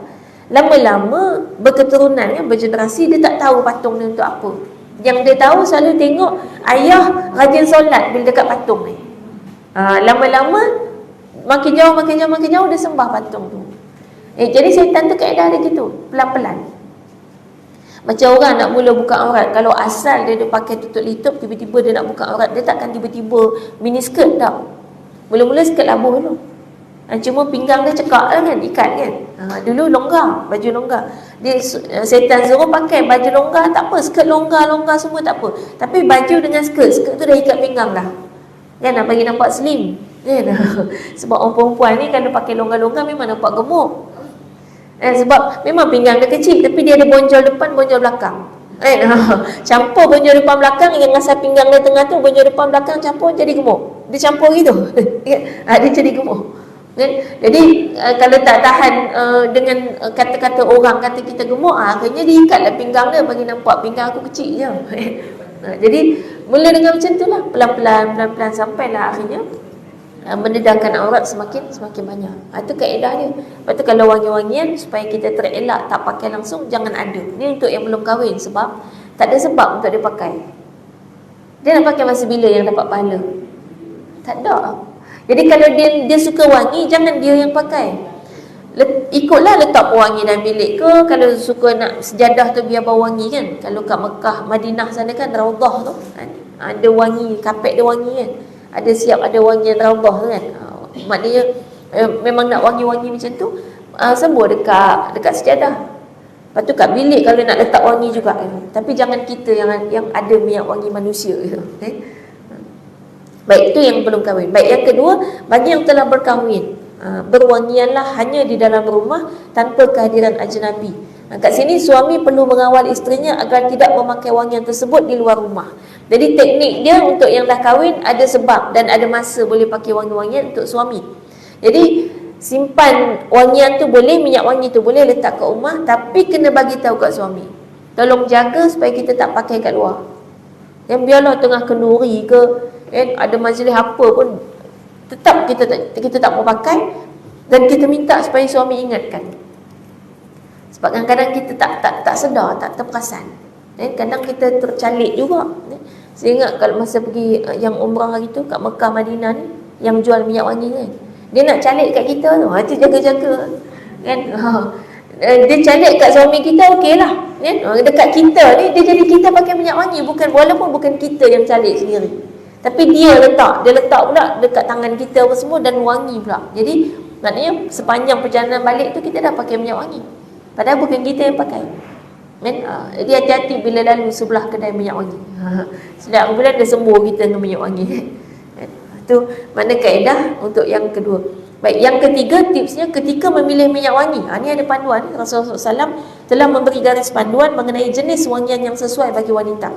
Lama-lama berketurunan kan, bergenerasi, dia tak tahu patung ni untuk apa. Yang dia tahu selalu tengok ayah rajin solat bila dekat patung ni. Lama-lama makin jauh dia sembah patung tu. Jadi syaitan tu kaedah dia gitu, pelan-pelan. Macam orang nak mula buka aurat, kalau asal dia pakai tutup litup, tiba-tiba dia nak buka aurat, dia takkan tiba-tiba mini skirt tak. Mula-mula skirt labuh dulu. Cuma pinggang dia cekak lah kan, ikat kan. Dulu longgar, baju longgar. Dia setan suruh pakai baju longgar, tak apa, skirt longgar semua tak apa. Tapi baju dengan skirt tu dah ikat pinggang dah. Kan, nak bagi nampak slim. Kan? Sebab orang perempuan ni kalau pakai longgar-longgar memang nampak gemuk. Sebab memang pinggang dia kecil, tapi dia ada bonjol depan, bonjol belakang. Campur bonjol depan belakang, yang asal pinggang dia tengah tu, bonjol depan belakang campur jadi gemuk. Dia campur gitu. Dia jadi gemuk. Jadi kalau tak tahan dengan kata-kata orang kata kita gemuk, akhirnya diikatlah pinggang dia bagi nampak pinggang aku kecil je. Jadi mula dengan macam tu lah, pelan-pelan sampailah akhirnya mendedahkan aurat semakin banyak. Itu kaedah dia. Lepas tu kalau wangi-wangian supaya kita terelak tak pakai langsung, jangan ada. Ni untuk yang belum kahwin, sebab tak ada sebab untuk dia pakai. Dia nak pakai masa bila yang dapat pahala? Tak ada. Jadi kalau dia suka wangi, jangan dia yang pakai. Ikutlah letak pewangi dalam bilik ke. Kalau suka nak sejadah tu biar bau wangi kan. Kalau kat Mekah, Madinah sana kan Raudhah tu ada wangi, kapet dia wangi kan. Ada siap ada wangian Raudhah tu kan. Maknanya memang nak wangi-wangi macam tu, semua dekat sejadah. Lepas tu kat bilik kalau nak letak wangi juga. Tapi jangan kita yang ada minyak wangi manusia. Baik, itu yang belum kahwin. Baik, yang kedua, bagi yang telah berkahwin, berwangianlah hanya di dalam rumah tanpa kehadiran ajnabi. Kat sini suami perlu mengawal isterinya agar tidak memakai wangian tersebut di luar rumah. Jadi teknik dia untuk yang dah kahwin ada sebab dan ada masa boleh pakai wangi-wangian untuk suami. Jadi simpan wangian tu boleh, minyak wangi tu boleh letak kat rumah, tapi kena bagi tahu kat suami. Tolong jaga supaya kita tak pakai kat luar. Yang biarlah tengah kenduri ke, ada majlis apa pun, tetap kita tak mau pakai, dan kita minta supaya suami ingatkan. Sebab kadang-kadang kita tak sedar, tak terperasan. Kadang kita tercalik juga. Saya ingat kalau masa pergi yang umrah hari tu kat Mekah Madinah ni, yang jual minyak wangi kan, dia nak calik kat kita tu, itu jaga-jaga kan. Dia calik kat suami kita, okeylah kan. Dekat kita ni dia jadi kita pakai minyak wangi, walaupun bukan kita yang calik sendiri, tapi dia letak pula dekat tangan kita apa semua, dan wangi pula. Jadi maknanya sepanjang perjalanan balik tu kita dah pakai minyak wangi, padahal bukan kita yang pakai. Jadi hati-hati bila lalu sebelah kedai minyak wangi. Sedap bila dia sembuh kita dengan minyak wangi. Itu mana kaedah untuk yang kedua. Baik, yang ketiga tipsnya ketika memilih minyak wangi. Ini ada panduan. Rasulullah SAW telah memberi garis panduan mengenai jenis wangian yang sesuai bagi wanita,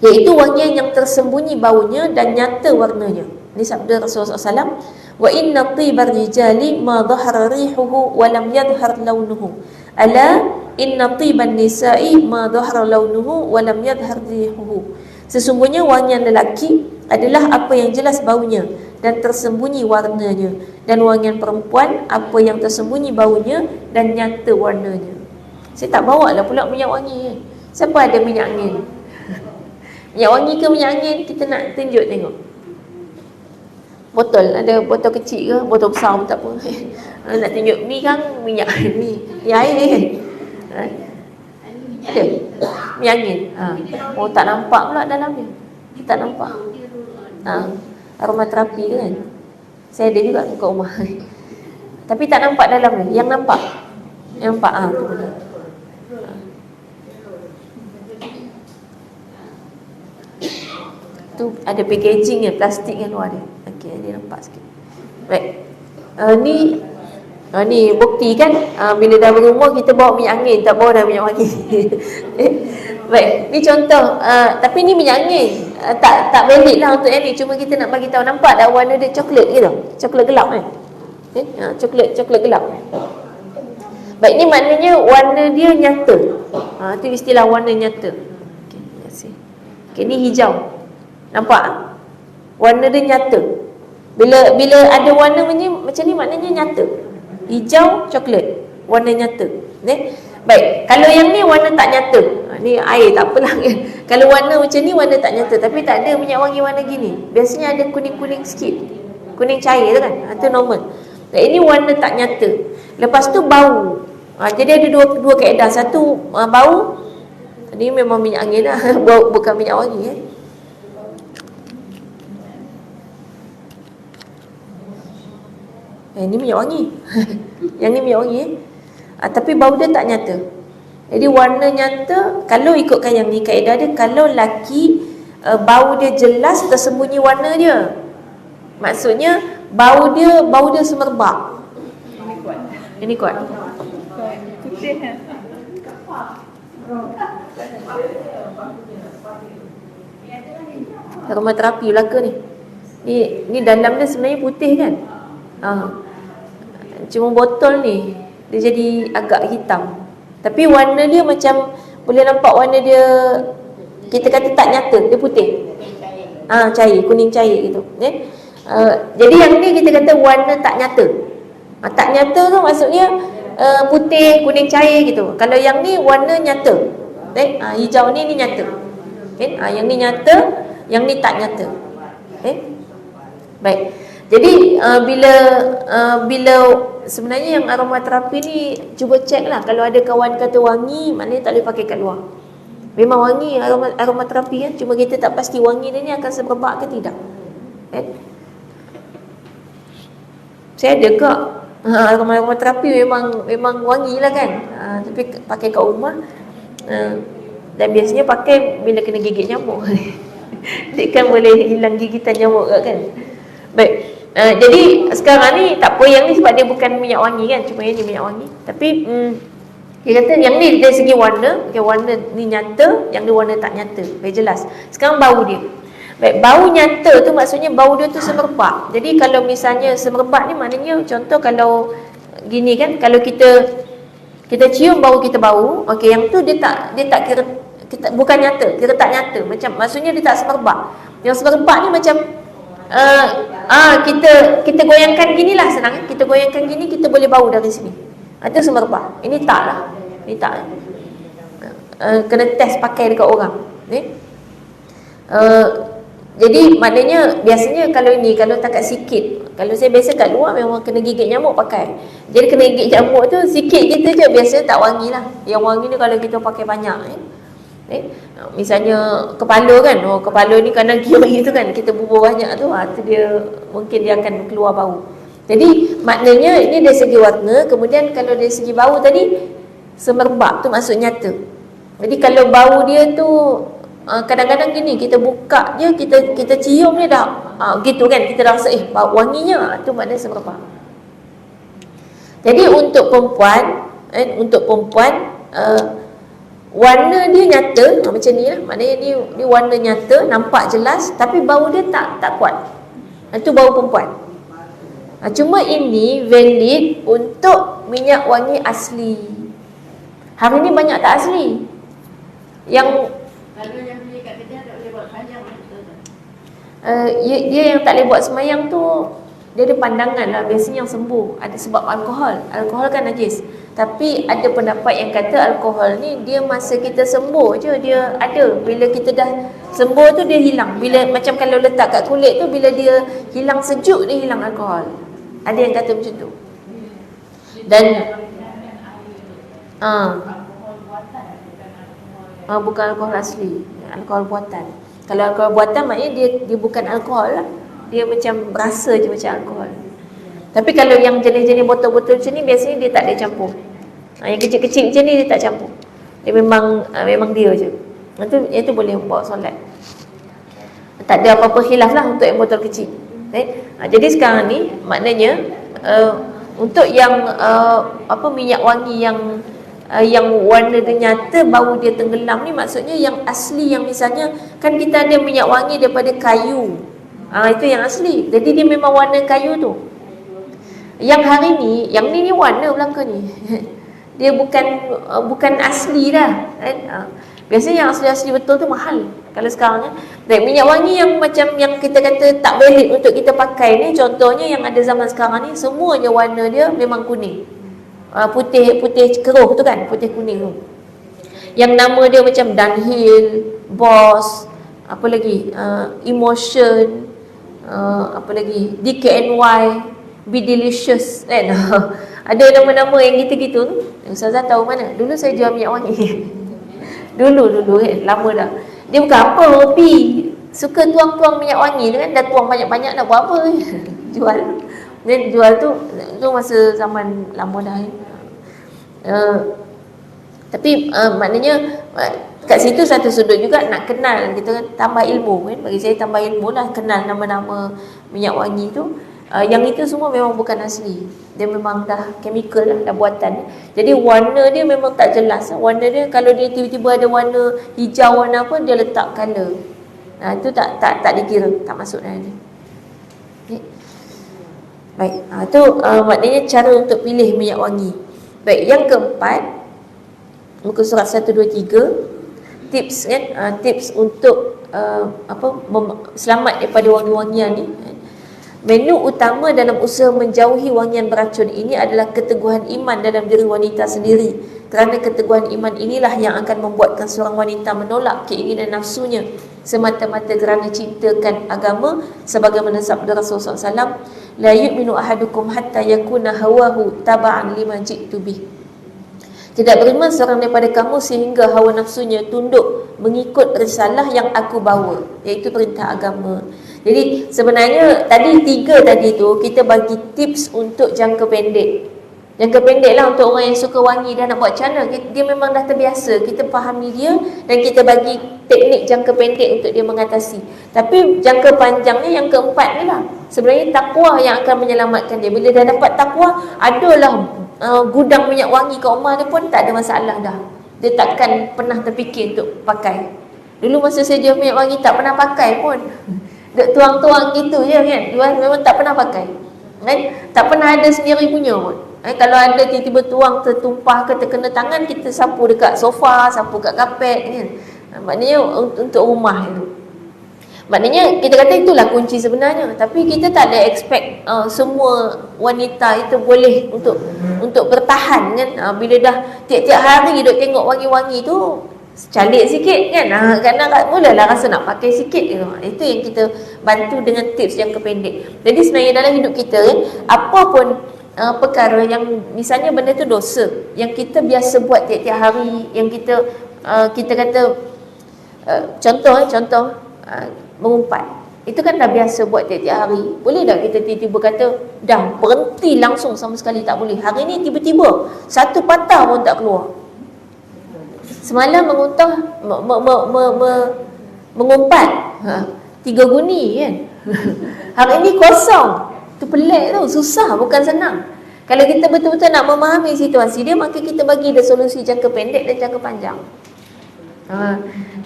iaitu wangian yang tersembunyi baunya dan nyata warnanya. Ini sabda Rasulullah SAW. Wa inna tibar rijali ma dhahara rihuhu wa lam yadhhar launuhu. Ala inna tiban nisa'i ma dhahara launuhu wa lam yadhhar rihuhu. Sesungguhnya wangian lelaki adalah apa yang jelas baunya dan tersembunyi warnanya, dan wangian perempuan apa yang tersembunyi baunya dan nyata warnanya. Saya tak bawa lah pula minyak wangi kan. Siapa ada minyak angin? Minyak wangi ke minyak angin? Kita nak tunjuk tengok. Botol, ada botol kecil ke, botol besar pun tak apa. Nak tunjuk ni kan minyak ni air ni kan. Ada minyak angin. Oh, tak nampak pula dalamnya. Tak nampak. Aromaterapi ke kan. Saya ada juga kat rumah. Tapi tak nampak dalamnya. Yang nampak tu betul. Tu ada packaging kan, plastik kan luar dia. Okey, dia nampak sikit. Baik. Ni bukti kan, bila dah berumur kita bawa minyak angin, tak bawa dah minyak wangi. Baik, ni contoh. Tapi ni minyak angin, tak valid lah untuk yang ni. Cuma kita nak bagi tahu, nampak tak warna dia coklat gitu, coklat gelap kan. Coklat gelap. Baik, ni maknanya warna dia nyata. Itu istilah warna nyata. Okey, terima kasih. Okey, ni hijau. Nampak? Warna dia nyata. Bila ada warna macam ni maknanya nyata. Hijau, coklat, warna nyata. Baik, kalau yang ni warna tak nyata. Ni air tak apalah kan. Kalau warna macam ni warna tak nyata, tapi tak ada minyak wangi warna gini. Biasanya ada kuning-kuning sikit. Kuning cair tu kan. Itu normal. Ini warna tak nyata. Lepas tu bau. Jadi ada dua kaedah. Satu, bau. Ini memang minyak angin lah. Bukan minyak wangi. Ini minyak wangi. Yang ni minyak wangi. Tapi bau dia tak nyata. Jadi warna nyata, kalau ikutkan yang ni kaedah dia, kalau laki bau dia jelas tersembunyi warna dia. Maksudnya bau dia semerbak. Ini kuat. Putih kan? Aromaterapi belaka ni. Ni dalam dia sebenarnya putih kan. Cuma botol ni dia jadi agak hitam. Tapi warna dia macam boleh nampak warna dia, kita kata tak nyata, dia putih. Cair, kuning cair gitu. Jadi yang ni kita kata warna tak nyata. Tak nyata tu maksudnya putih, kuning cair gitu. Kalau yang ni warna nyata. Hijau ni nyata. Yang ni nyata, yang ni tak nyata. Baik. Jadi bila sebenarnya yang aromaterapi ni, cuba cek lah. Kalau ada kawan kata wangi, maknanya tak boleh pakai kat luar. Memang wangi aromaterapi kan, cuma kita tak pasti wangi dia ni akan semerbak ke tidak. Saya ada kak aromaterapi memang wangi lah kan. Tapi pakai kat rumah, dan biasanya pakai bila kena gigit nyamuk. Dia kan boleh hilang gigitan nyamuk kan. Baik. Jadi sekarang ni tak apa, yang ni sebab dia bukan minyak wangi kan, cuma yang ni minyak wangi. Tapi dia kata yang ni dari segi warna, warna ni nyata, yang ni warna tak nyata. Baik, jelas. Sekarang bau dia. Baik, bau nyata tu maksudnya bau dia tu semerbak. Jadi kalau misalnya semerbak ni maknanya, contoh kalau gini kan, kalau kita cium bau kita bau, okey, yang tu dia tak kira, kita bukan nyata, kira tak nyata. Macam maksudnya dia tak semerbak. Yang semerbak ni macam kita goyangkan ginilah, senang. Kita goyangkan gini, kita boleh bau dari sini. Itu semerbak. Ini tak lah. Ini tak. Kena test pakai dekat orang. Jadi maknanya biasanya kalau takat sikit. Kalau saya biasa kat luar memang kena gigit nyamuk pakai. Jadi kena gigit nyamuk tu sikit kita je, biasanya tak wangi lah. Yang wangi ni kalau kita pakai banyak. Misalnya kepala kan, kepala ni kadang kiri tu kan, kita bubur banyak tu, mungkin dia akan keluar bau. Jadi maknanya ini dari segi warna. Kemudian kalau dari segi bau tadi, semerbak tu maksud nyata. Jadi kalau bau dia tu kadang-kadang gini, kita buka je, kita cium dia dah gitu kan, kita dah rasa bau wanginya, tu maknanya semerbak. Jadi untuk perempuan, warna dia nyata, macam ni lah. Maknanya ni warna nyata, nampak jelas, tapi bau dia tak kuat. Itu bau perempuan. Cuma ini valid untuk minyak wangi asli. Hari ni banyak tak asli. Yang kalau yang beli kat kedai tak boleh buat semayang, betul tak? Dia yang tak boleh buat semayang tu, dia ada pandangan lah. Biasanya yang sembuh ada sebab alkohol. Alkohol kan najis. Tapi ada pendapat yang kata alkohol ni dia masa kita sembuh je dia ada. Bila kita dah sembuh tu dia hilang. Bila macam kalau letak kat kulit tu, bila dia hilang sejuk, dia hilang alkohol. Ada yang kata macam tu. Dan bukan alkohol asli, alkohol buatan. Kalau alkohol buatan maknanya dia bukan alkohol lah. Dia macam rasa je macam alkohol. Tapi kalau yang jenis-jenis botol-botol macam ni, biasanya dia tak ada campur. Yang kecil-kecil macam ni dia tak campur. Dia memang dia je. Itu boleh bawa solat. Tak ada apa-apa khilaf lah untuk yang botol kecil. Jadi sekarang ni maknanya untuk yang minyak wangi yang warna dia nyata, bau dia tenggelam ni, maksudnya yang asli, yang misalnya kan kita ada minyak wangi daripada kayu. Itu yang asli. Jadi dia memang warna kayu tu. Yang hari ni, yang ni warna belaka ni. Dia bukan asli dah kan? Biasanya yang asli-asli betul tu mahal. Kalau sekarang kan, minyak wangi yang macam yang kita kata tak valid untuk kita pakai ni, contohnya yang ada zaman sekarang ni, semuanya warna dia memang kuning. Putih keruh tu kan, putih kuning tu. Yang nama dia macam Dunhill, Boss, apa lagi? Emotion, apa lagi? DKNY, Be Delicious kan. Ada nama-nama yang gitu-gitu tu. Ustazah tahu mana? Dulu saya jual minyak wangi. Dulu lama dah. Dia bukan apa, hobi. Suka tuang-tuang minyak wangi tu kan, dah tuang banyak-banyak nak buat apa? Jual. Dan jual tu masa zaman lama dah. Tapi maknanya kat situ satu sudut juga nak kenal, kita kan tambah ilmu kan. Bagi saya tambah ilmu lah, kenal nama-nama minyak wangi tu. Yang itu semua memang bukan asli. Dia memang dah chemical lah, dah buatan. Jadi warna dia memang tak jelas. Warna dia kalau dia tiba-tiba ada warna hijau, warna apa, dia letak color. Itu tak dikira, tak masuk dalam dia. Okay. Baik, itu maknanya cara untuk pilih minyak wangi. Baik, yang keempat, muka surat 123, tips kan, tips untuk selamat daripada wangi-wangian ni. Menu utama dalam usaha menjauhi wangian beracun ini adalah keteguhan iman dalam diri wanita sendiri. Kerana keteguhan iman inilah yang akan membuatkan seorang wanita menolak keinginan nafsunya semata-mata kerana cintakan agama, sebagaimana sabda Rasulullah SAW, la yu'minu ahadukum hatta yakuna hawahu taba'an lima ji'tu bih. Tidak beriman seorang daripada kamu sehingga hawa nafsunya tunduk mengikut risalah yang aku bawa, iaitu perintah agama. Jadi sebenarnya tiga tadi tu kita bagi tips untuk jangka pendek. Jangka pendek lah untuk orang yang suka wangi dan nak buat macam mana. Dia memang dah terbiasa, kita fahami dia dan kita bagi teknik jangka pendek untuk dia mengatasi. Tapi jangka panjangnya yang keempat ni lah. Sebenarnya takwa yang akan menyelamatkan dia. Bila dah dapat takwa, adalah gudang minyak wangi kat rumah dia pun tak ada masalah dah. Dia takkan pernah terfikir untuk pakai. Dulu masa saya jual minyak wangi tak pernah pakai pun. Duk tuang-tuang gitu je kan. Jual memang tak pernah pakai. Kan? Tak pernah ada sendiri punya pun. Kalau ada tiba-tiba tuang tertumpah ke terkena tangan, kita sapu dekat sofa, sapu kat kapet kan. Maknanya untuk rumah itu. Maknanya kita kata itulah kunci sebenarnya. Tapi kita tak ada expect semua wanita itu boleh untuk bertahan kan. Bila dah tiap-tiap hari duk tengok wangi-wangi tu, calik sikit kan. Kadang-kadang mulalah rasa nak pakai sikit gitu. Itu yang kita bantu dengan tips jangka pendek. Jadi sebenarnya dalam hidup kita kan, apa pun perkara yang misalnya benda tu dosa yang kita biasa buat tiap-tiap hari, yang kita kata contoh mengumpat, itu kan dah biasa buat tiap-tiap hari. Boleh tak kita tiba-tiba kata dah berhenti langsung, sama sekali tak boleh. Hari ni tiba-tiba satu patah pun tak keluar. Semalam mengumpat 3 guni kan. Hari ni kosong. Itu pelik tu, susah, bukan senang. Kalau kita betul-betul nak memahami situasi dia, maka kita bagi dia solusi jangka pendek dan jangka panjang.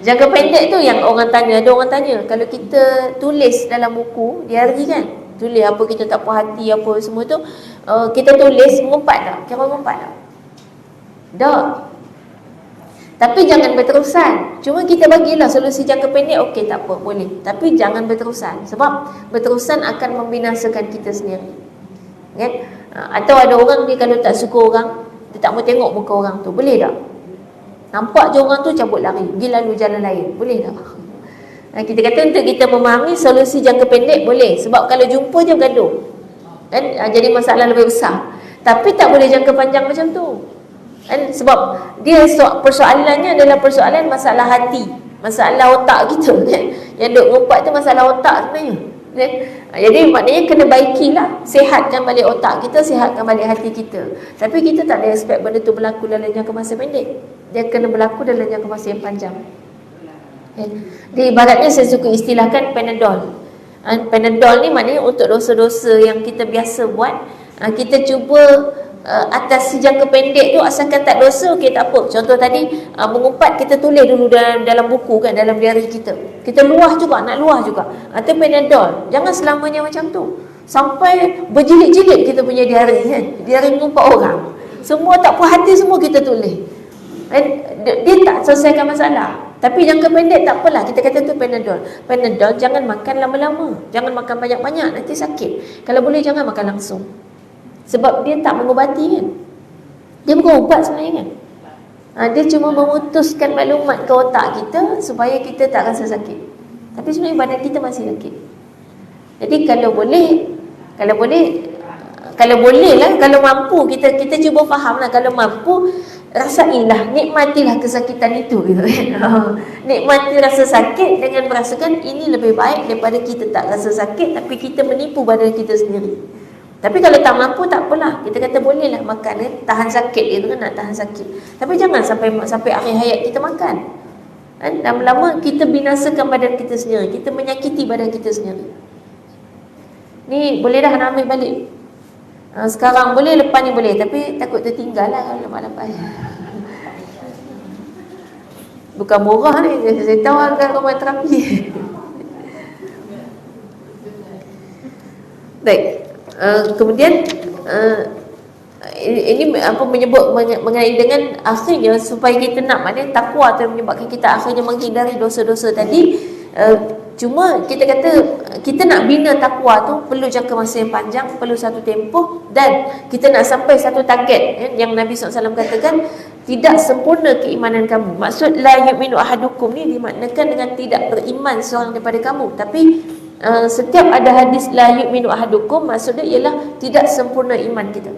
Jangka pendek tu yang orang tanya, ada orang tanya, kalau kita tulis dalam buku di hari kan, tulis apa kita tak puas hati apa semua tu, kita tulis mengumpat tak? Kira mengumpat tak? Tak. Tapi jangan berterusan. Cuma kita bagilah solusi jangka pendek, okey tak apa, boleh. Tapi jangan berterusan. Sebab berterusan akan membinasakan kita sendiri. Kan? Atau ada orang dia kalau tak suka orang, dia tak mau tengok muka orang tu. Boleh tak? Nampak je orang tu cabut lari, pergi lalu jalan lain. Boleh tak? Kita kata untuk kita memahami solusi jangka pendek boleh. Sebab kalau jumpa je gaduh. Kan? Jadi masalah lebih besar. Tapi tak boleh jangka panjang macam tu. Kan? Sebab dia persoalannya adalah persoalan masalah hati, masalah otak kita kan. Yang duk ngumpat tu masalah otak sebenarnya kan? Jadi maknanya kena baikilah, sihatkan balik otak kita, sihatkan balik hati kita. Tapi kita tak ada expect benda tu berlaku dalam jangka masa pendek. Dia kena berlaku dalam jangka masa yang panjang kan? Dia ibaratnya saya suka istilahkan Panadol. Panadol ni maknanya untuk dosa-dosa yang kita biasa buat, kita cuba atasi jangka pendek tu, asalkan tak dosa, okey tak apa. Contoh tadi mengumpat, kita tulis dulu dalam buku kan, dalam diari kita. Kita luah juga, nak luah juga. Itu Panadol. Jangan selamanya macam tu. Sampai berjilid-jilid kita punya diari kan. Diari mengumpat orang. Semua tak puas hati semua kita tulis. Dia tak selesaikan masalah. Tapi jangka pendek tak apalah, kita kata tu Panadol. Panadol jangan makan lama-lama. Jangan makan banyak-banyak, nanti sakit. Kalau boleh jangan makan langsung. Sebab dia tak mengubati kan. Dia bukan ubat sebenarnya kan. Dia cuma memutuskan maklumat ke otak kita supaya kita tak rasa sakit. Tapi sebenarnya badan kita masih sakit. Jadi kalau boleh kalau boleh lah, kalau mampu kita cuba faham lah, kalau mampu rasailah, nikmatilah kesakitan itu gitu kan. Nikmati rasa sakit dengan merasakan ini lebih baik daripada kita tak rasa sakit tapi kita menipu badan kita sendiri. Tapi kalau tak mampu tak apalah, kita kata bolehlah makan tahan sakit itu kan, nak tahan sakit. Tapi jangan sampai akhir hayat kita makan. Kan lama-lama kita binasakan badan kita sendiri, kita menyakiti badan kita sendiri. Ni boleh dah nak ambil balik. Sekarang boleh, lepas ni boleh, tapi takut tertinggal lah kalau lepas-lepas. Bukan murah ni, saya tahu agak rumah terapi. Baik, kemudian ini apa menyebut mengenai dengan akhirnya supaya kita nak, maknanya takwa tu menyebabkan kita akhirnya menghindari dosa-dosa tadi. Cuma kita kata kita nak bina takwa tu perlu jangka masa yang panjang, perlu satu tempoh, dan kita nak sampai satu target yang Nabi SAW katakan tidak sempurna keimanan kamu. Maksud la yu'minu ahadukum ni dimaknakan dengan tidak beriman seorang daripada kamu. Tapi setiap ada hadis la yu'minu ahadukum, maksudnya ialah tidak sempurna iman kita.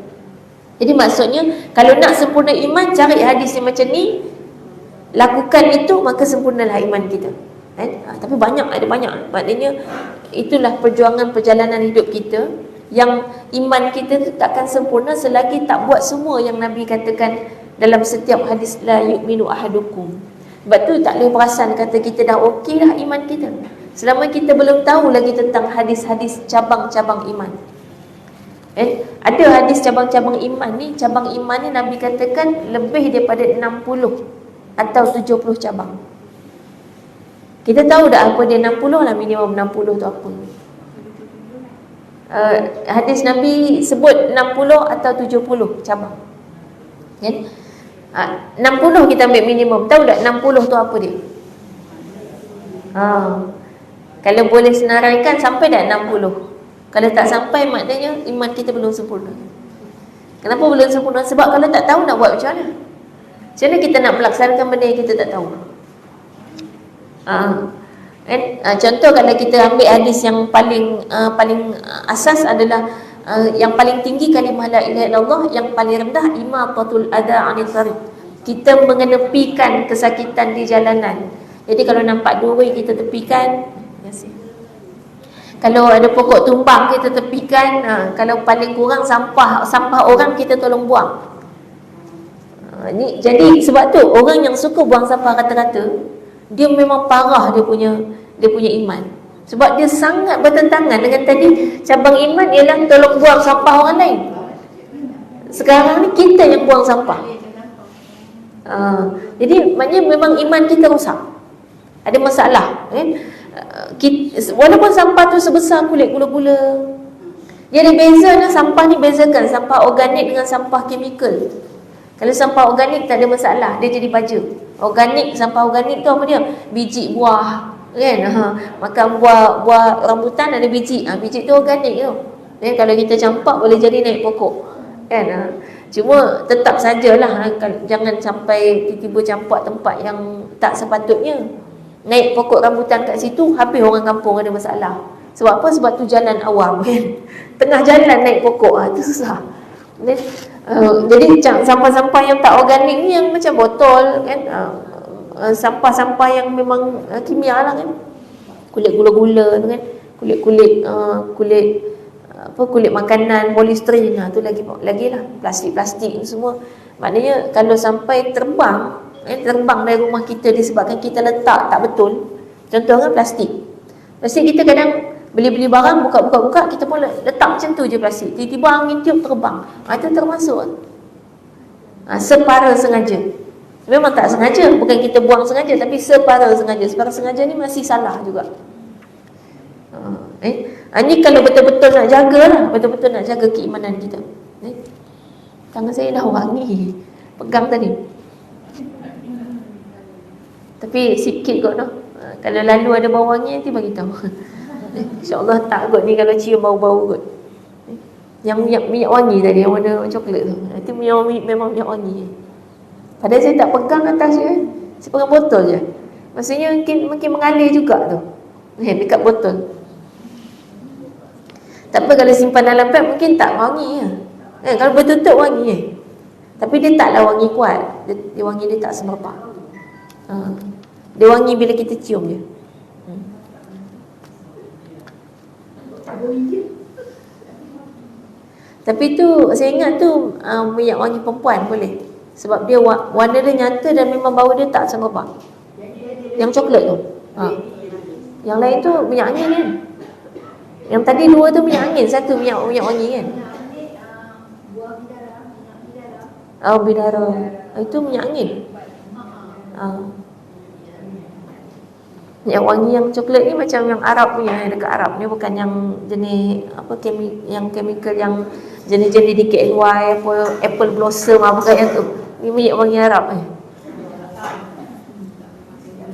Jadi maksudnya kalau nak sempurna iman, cari hadis yang macam ni, lakukan itu, maka sempurnalah iman kita. Tapi ada banyak. Maknanya itulah perjuangan perjalanan hidup kita, yang iman kita tu takkan sempurna selagi tak buat semua yang Nabi katakan dalam setiap hadis la yu'minu ahadukum. Sebab tu tak boleh perasan kata kita dah okey dah iman kita selama kita belum tahu lagi tentang hadis-hadis cabang-cabang iman. Ada hadis cabang-cabang iman ni. Cabang iman ni Nabi katakan lebih daripada 60 atau 70 cabang. Kita tahu dah apa dia 60 lah, minimum 60 tu apa. Hadis Nabi sebut 60 atau 70 cabang. 60 kita ambil minimum. Tahu tak 60 tu apa dia? Kalau boleh senaraikan sampai dah 60. Kalau tak sampai maknanya iman kita belum sempurna. Kenapa belum sempurna? Sebab kalau tak tahu nak buat macam mana? Macam mana kita nak melaksanakan benda yang kita tak tahu? Contoh kalau kita ambil hadis yang paling asas adalah yang paling tinggi kalimah la ilaha illallah, yang paling rendah imatatul adha 'anil tariq. Kita mengenepikan kesakitan di jalanan. Jadi kalau nampak duri kita tepikan. Kalau ada pokok tumbang kita tepikan. Kalau paling kurang sampah orang kita tolong buang. Jadi sebab tu orang yang suka buang sampah rata-rata, dia memang parah dia punya iman. Sebab dia sangat bertentangan dengan tadi cabang iman ialah tolong buang sampah orang lain. Sekarang ni kita yang buang sampah. Jadi maknanya memang iman kita rosak. Ada masalah walaupun sampah tu sebesar kulit gula-gula. Dia ada beza lah, sampah ni bezakan sampah organik dengan sampah kimikal. Kalau sampah organik tak ada masalah, dia jadi baja. Organik, sampah organik tu apa dia? Biji buah, kan? Makan buah rambutan ada biji. Biji tu organik tu. Kalau kita campak boleh jadi naik pokok, kan? Cuma tetap sajalah jangan sampai tiba-tiba campak tempat yang tak sepatutnya. Naik pokok rambutan kat situ, habis orang kampung ada masalah. Sebab apa? Sebab tu jalan awam, kan? Tengah jalan naik pokok, itu susah. Jadi sampah-sampah yang tak organik ni yang macam botol, kan? Sampah-sampah yang memang kimia lah, kan? Kulit gula-gula tu, kan? Kulit makanan, polisterin, tu lagi lah, plastik-plastik semua. Maknanya kalau sampai terbang dari rumah kita disebabkan kita letak tak betul. Contoh kan plastik kita kadang beli barang, buka, kita pun letak macam tu je plastik. Tiba-tiba angin tiup terbang. Itu termasuk separa sengaja. Memang tak sengaja, bukan kita buang sengaja, tapi separa sengaja. Separa sengaja ni masih salah juga. Ini kalau betul-betul nak jagalah, betul-betul nak jaga keimanan kita. Tangan saya dah wangi, pegang tadi. Tapi sikit kot noh. Kalau lalu ada bau wangi nanti bagi tahu. InsyaAllah tak kot ni kalau cium bau-bau kot. Yang minyak wangi tadi, yang warna coklat tu. Itu memang minyak wangi. Padahal saya tak pegang atas je. Saya pegang botol je. Maksudnya mungkin mengalir juga tu. Dekat botol. Tak apa kalau simpan dalam beg mungkin tak wangi ya. Kalau bertutup wangi tapi dia taklah wangi kuat. Dia wangi dia tak semerbak. Dia wangi bila kita cium je. Tapi tu saya ingat tu minyak wangi perempuan boleh. Sebab dia warna dia nyata dan memang bau dia tak semerbak. Yang coklat tu. Yang lain tu minyak angin kan. Yang tadi dua tu minyak angin, satu minyak wangi kan. Bidara. Itu minyak angin. Minyak wangi yang coklat ni macam yang Arab punya, dekat Arab ni, bukan yang jenis apa yang chemical yang jenis-jenis DKNY apa apple blossom apa kayak tu. Ni minyak wangi Arab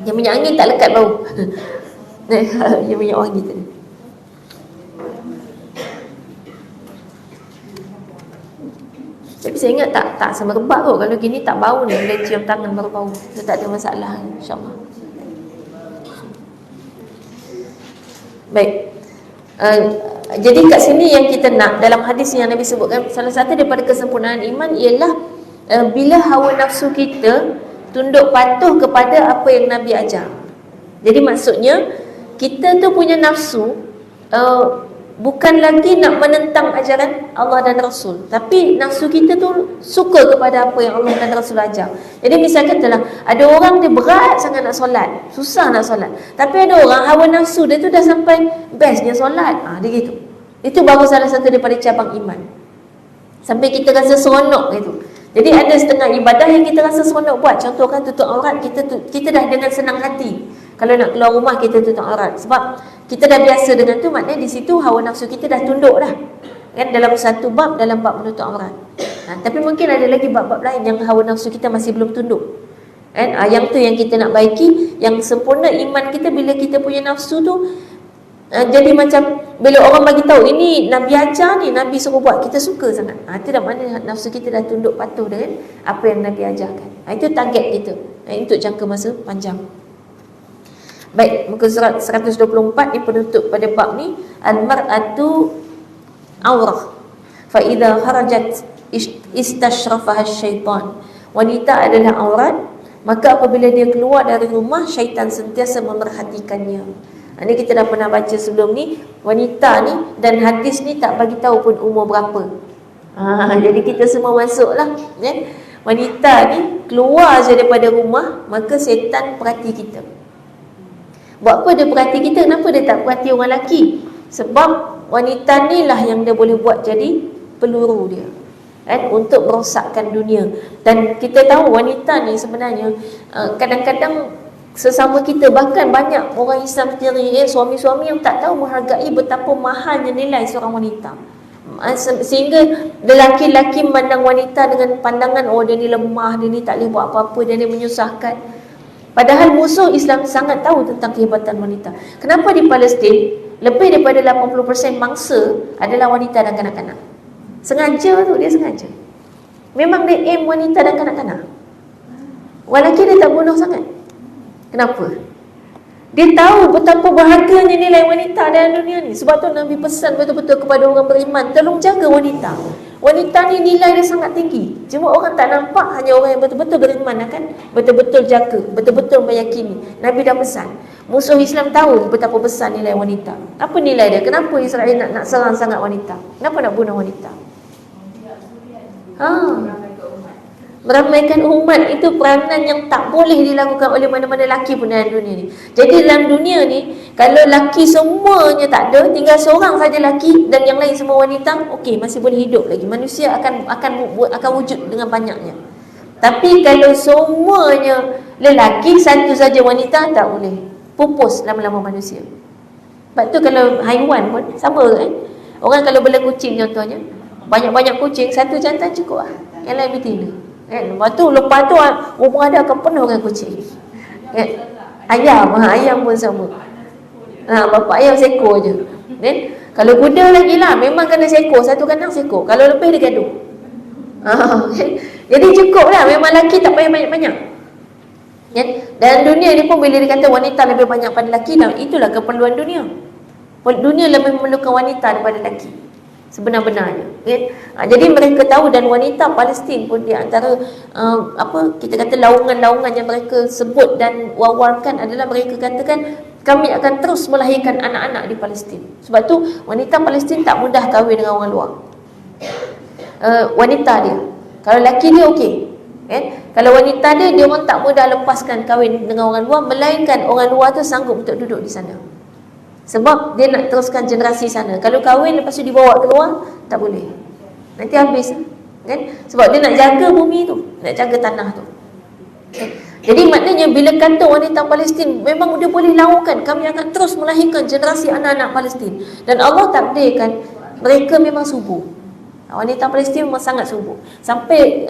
Yang minyak angin tak lekat bau. Yang minyak wangi tu. Tapi saya ingat tak semerbak kot. Kalau gini tak bau ni, bila cium tangan baru bau. Dia tak ada masalah, insyaAllah. Baik. Jadi kat sini yang kita nak, dalam hadis yang Nabi sebutkan, salah satu daripada kesempurnaan iman ialah bila hawa nafsu kita tunduk patuh kepada apa yang Nabi ajar. Jadi maksudnya kita tu punya nafsu bukan lagi nak menentang ajaran Allah dan Rasul, tapi nafsu kita tu suka kepada apa yang Allah dan Rasul ajar. Jadi misal katalah ada orang dia berat sangat nak solat, susah nak solat, tapi ada orang hawa nafsu dia tu dah sampai bestnya solat. Dia gitu. Itu baru salah satu daripada cabang iman. Sampai kita rasa seronok gitu. Jadi ada setengah ibadah yang kita rasa seronok buat. Contoh kan tutup aurat, kita dah dengan senang hati. Kalau nak keluar rumah kita tutup aurat, sebab kita dah biasa dengan tu, maknanya di situ hawa nafsu kita dah tunduk dah. Kan dalam satu bab, dalam bab menutup aurat. Tapi mungkin ada lagi bab-bab lain yang hawa nafsu kita masih belum tunduk. Kan? Yang tu yang kita nak baiki. Yang sempurna iman kita bila kita punya nafsu tu jadi macam bila orang bagi tahu ini Nabi ajar ni, Nabi suruh buat, kita suka sangat. Itu dah mana nafsu kita dah tunduk patuh dengan apa yang Nabi ajarkan. Itu target kita untuk jangka masa panjang. Baik, muka surat 124 di penutup pada bab ni, al-mar'atu awrah fa idza kharajat istashrafaha syaitan. Wanita adalah aurat, maka apabila dia keluar dari rumah, syaitan sentiasa memerhatikannya. Ini kita dah pernah baca sebelum ni. Wanita ni dan hadis ni tak bagi tahu pun umur berapa. Jadi kita semua masuklah, ya. Wanita ni keluar je daripada rumah, maka syaitan perhati kita. Buat apa dia perhati kita? Kenapa dia tak perhati orang lelaki? Sebab wanita ni lah yang dia boleh buat jadi peluru dia, kan, untuk merosakkan dunia. Dan kita tahu wanita ni sebenarnya kadang-kadang sesama kita, bahkan banyak orang Islam sendiri, suami-suami yang tak tahu menghargai betapa mahalnya nilai seorang wanita. Sehingga lelaki-lelaki memandang wanita dengan pandangan, oh dia ni lemah, dia ni tak boleh buat apa-apa, dia ni menyusahkan. Padahal musuh Islam sangat tahu tentang kehebatan wanita. Kenapa di Palestin lebih daripada 80% mangsa adalah wanita dan kanak-kanak? Sengaja tu, dia sengaja. Memang dia aim wanita dan kanak-kanak. Orang lelaki dia tak bunuh sangat. Kenapa? Dia tahu betapa berharganya nilai wanita dalam dunia ni. Sebab tu Nabi pesan betul-betul kepada orang beriman, tolong jaga wanita. Wanita ni nilai dia sangat tinggi. Cuma orang tak nampak, hanya orang yang betul-betul beriman akan betul-betul jaga, betul-betul meyakini. Nabi dah pesan. Musuh Islam tahu betapa besar nilai wanita. Apa nilai dia? Kenapa Israel nak serang sangat wanita? Kenapa nak bunuh wanita? Meramaikan umat itu peranan yang tak boleh dilakukan oleh mana-mana lelaki pun dalam dunia ni. Jadi dalam dunia ni, kalau lelaki semuanya tak ada, tinggal seorang saja lelaki dan yang lain semua wanita, okey, masih boleh hidup lagi. Manusia akan wujud dengan banyaknya. Tapi kalau semuanya lelaki, satu saja wanita, tak boleh. Pupus lama-lama manusia. Sebab tu kalau haiwan pun sama kan. Orang kalau bela kucing contohnya, banyak-banyak kucing, satu jantan cukup lah. Yang lain betina. Kan? Lepas tu rumah dia akan penuh dengan kucing. Kan? Ayam pun sama. Bapak ayam seekor je. Kan? Kalau kuda lagi lah, memang kena seekor, satu kandang seekor. Kalau lebih dia gaduh. Kan? Jadi cukup lah, memang lelaki tak payah banyak-banyak. Kan? Dalam dunia ni pun bila dia kata wanita lebih banyak pada lelaki, itulah keperluan dunia. Dunia lebih memerlukan wanita daripada lelaki sebenar-benarnya, kan? Jadi mereka tahu, dan wanita Palestin pun di antara kita kata laungan-laungan yang mereka sebut dan wawarkan adalah mereka katakan kami akan terus melahirkan anak-anak di Palestin. Sebab tu wanita Palestin tak mudah kahwin dengan orang luar. Wanita dia, kalau lelaki dia okey, kan? Kalau wanita dia orang tak mudah lepaskan kahwin dengan orang luar, melainkan orang luar tu sanggup untuk duduk di sana. Sebab dia nak teruskan generasi sana. Kalau kahwin lepas tu dibawa keluar, tak boleh. Nanti habis, kan? Sebab dia nak jaga bumi tu, nak jaga tanah tu. Jadi maknanya bila kata wanita Palestin, memang dia boleh laungkan, kami akan terus melahirkan generasi anak-anak Palestin. Dan Allah takdirkan mereka memang subur. Wanita Palestin memang sangat subur. Sampai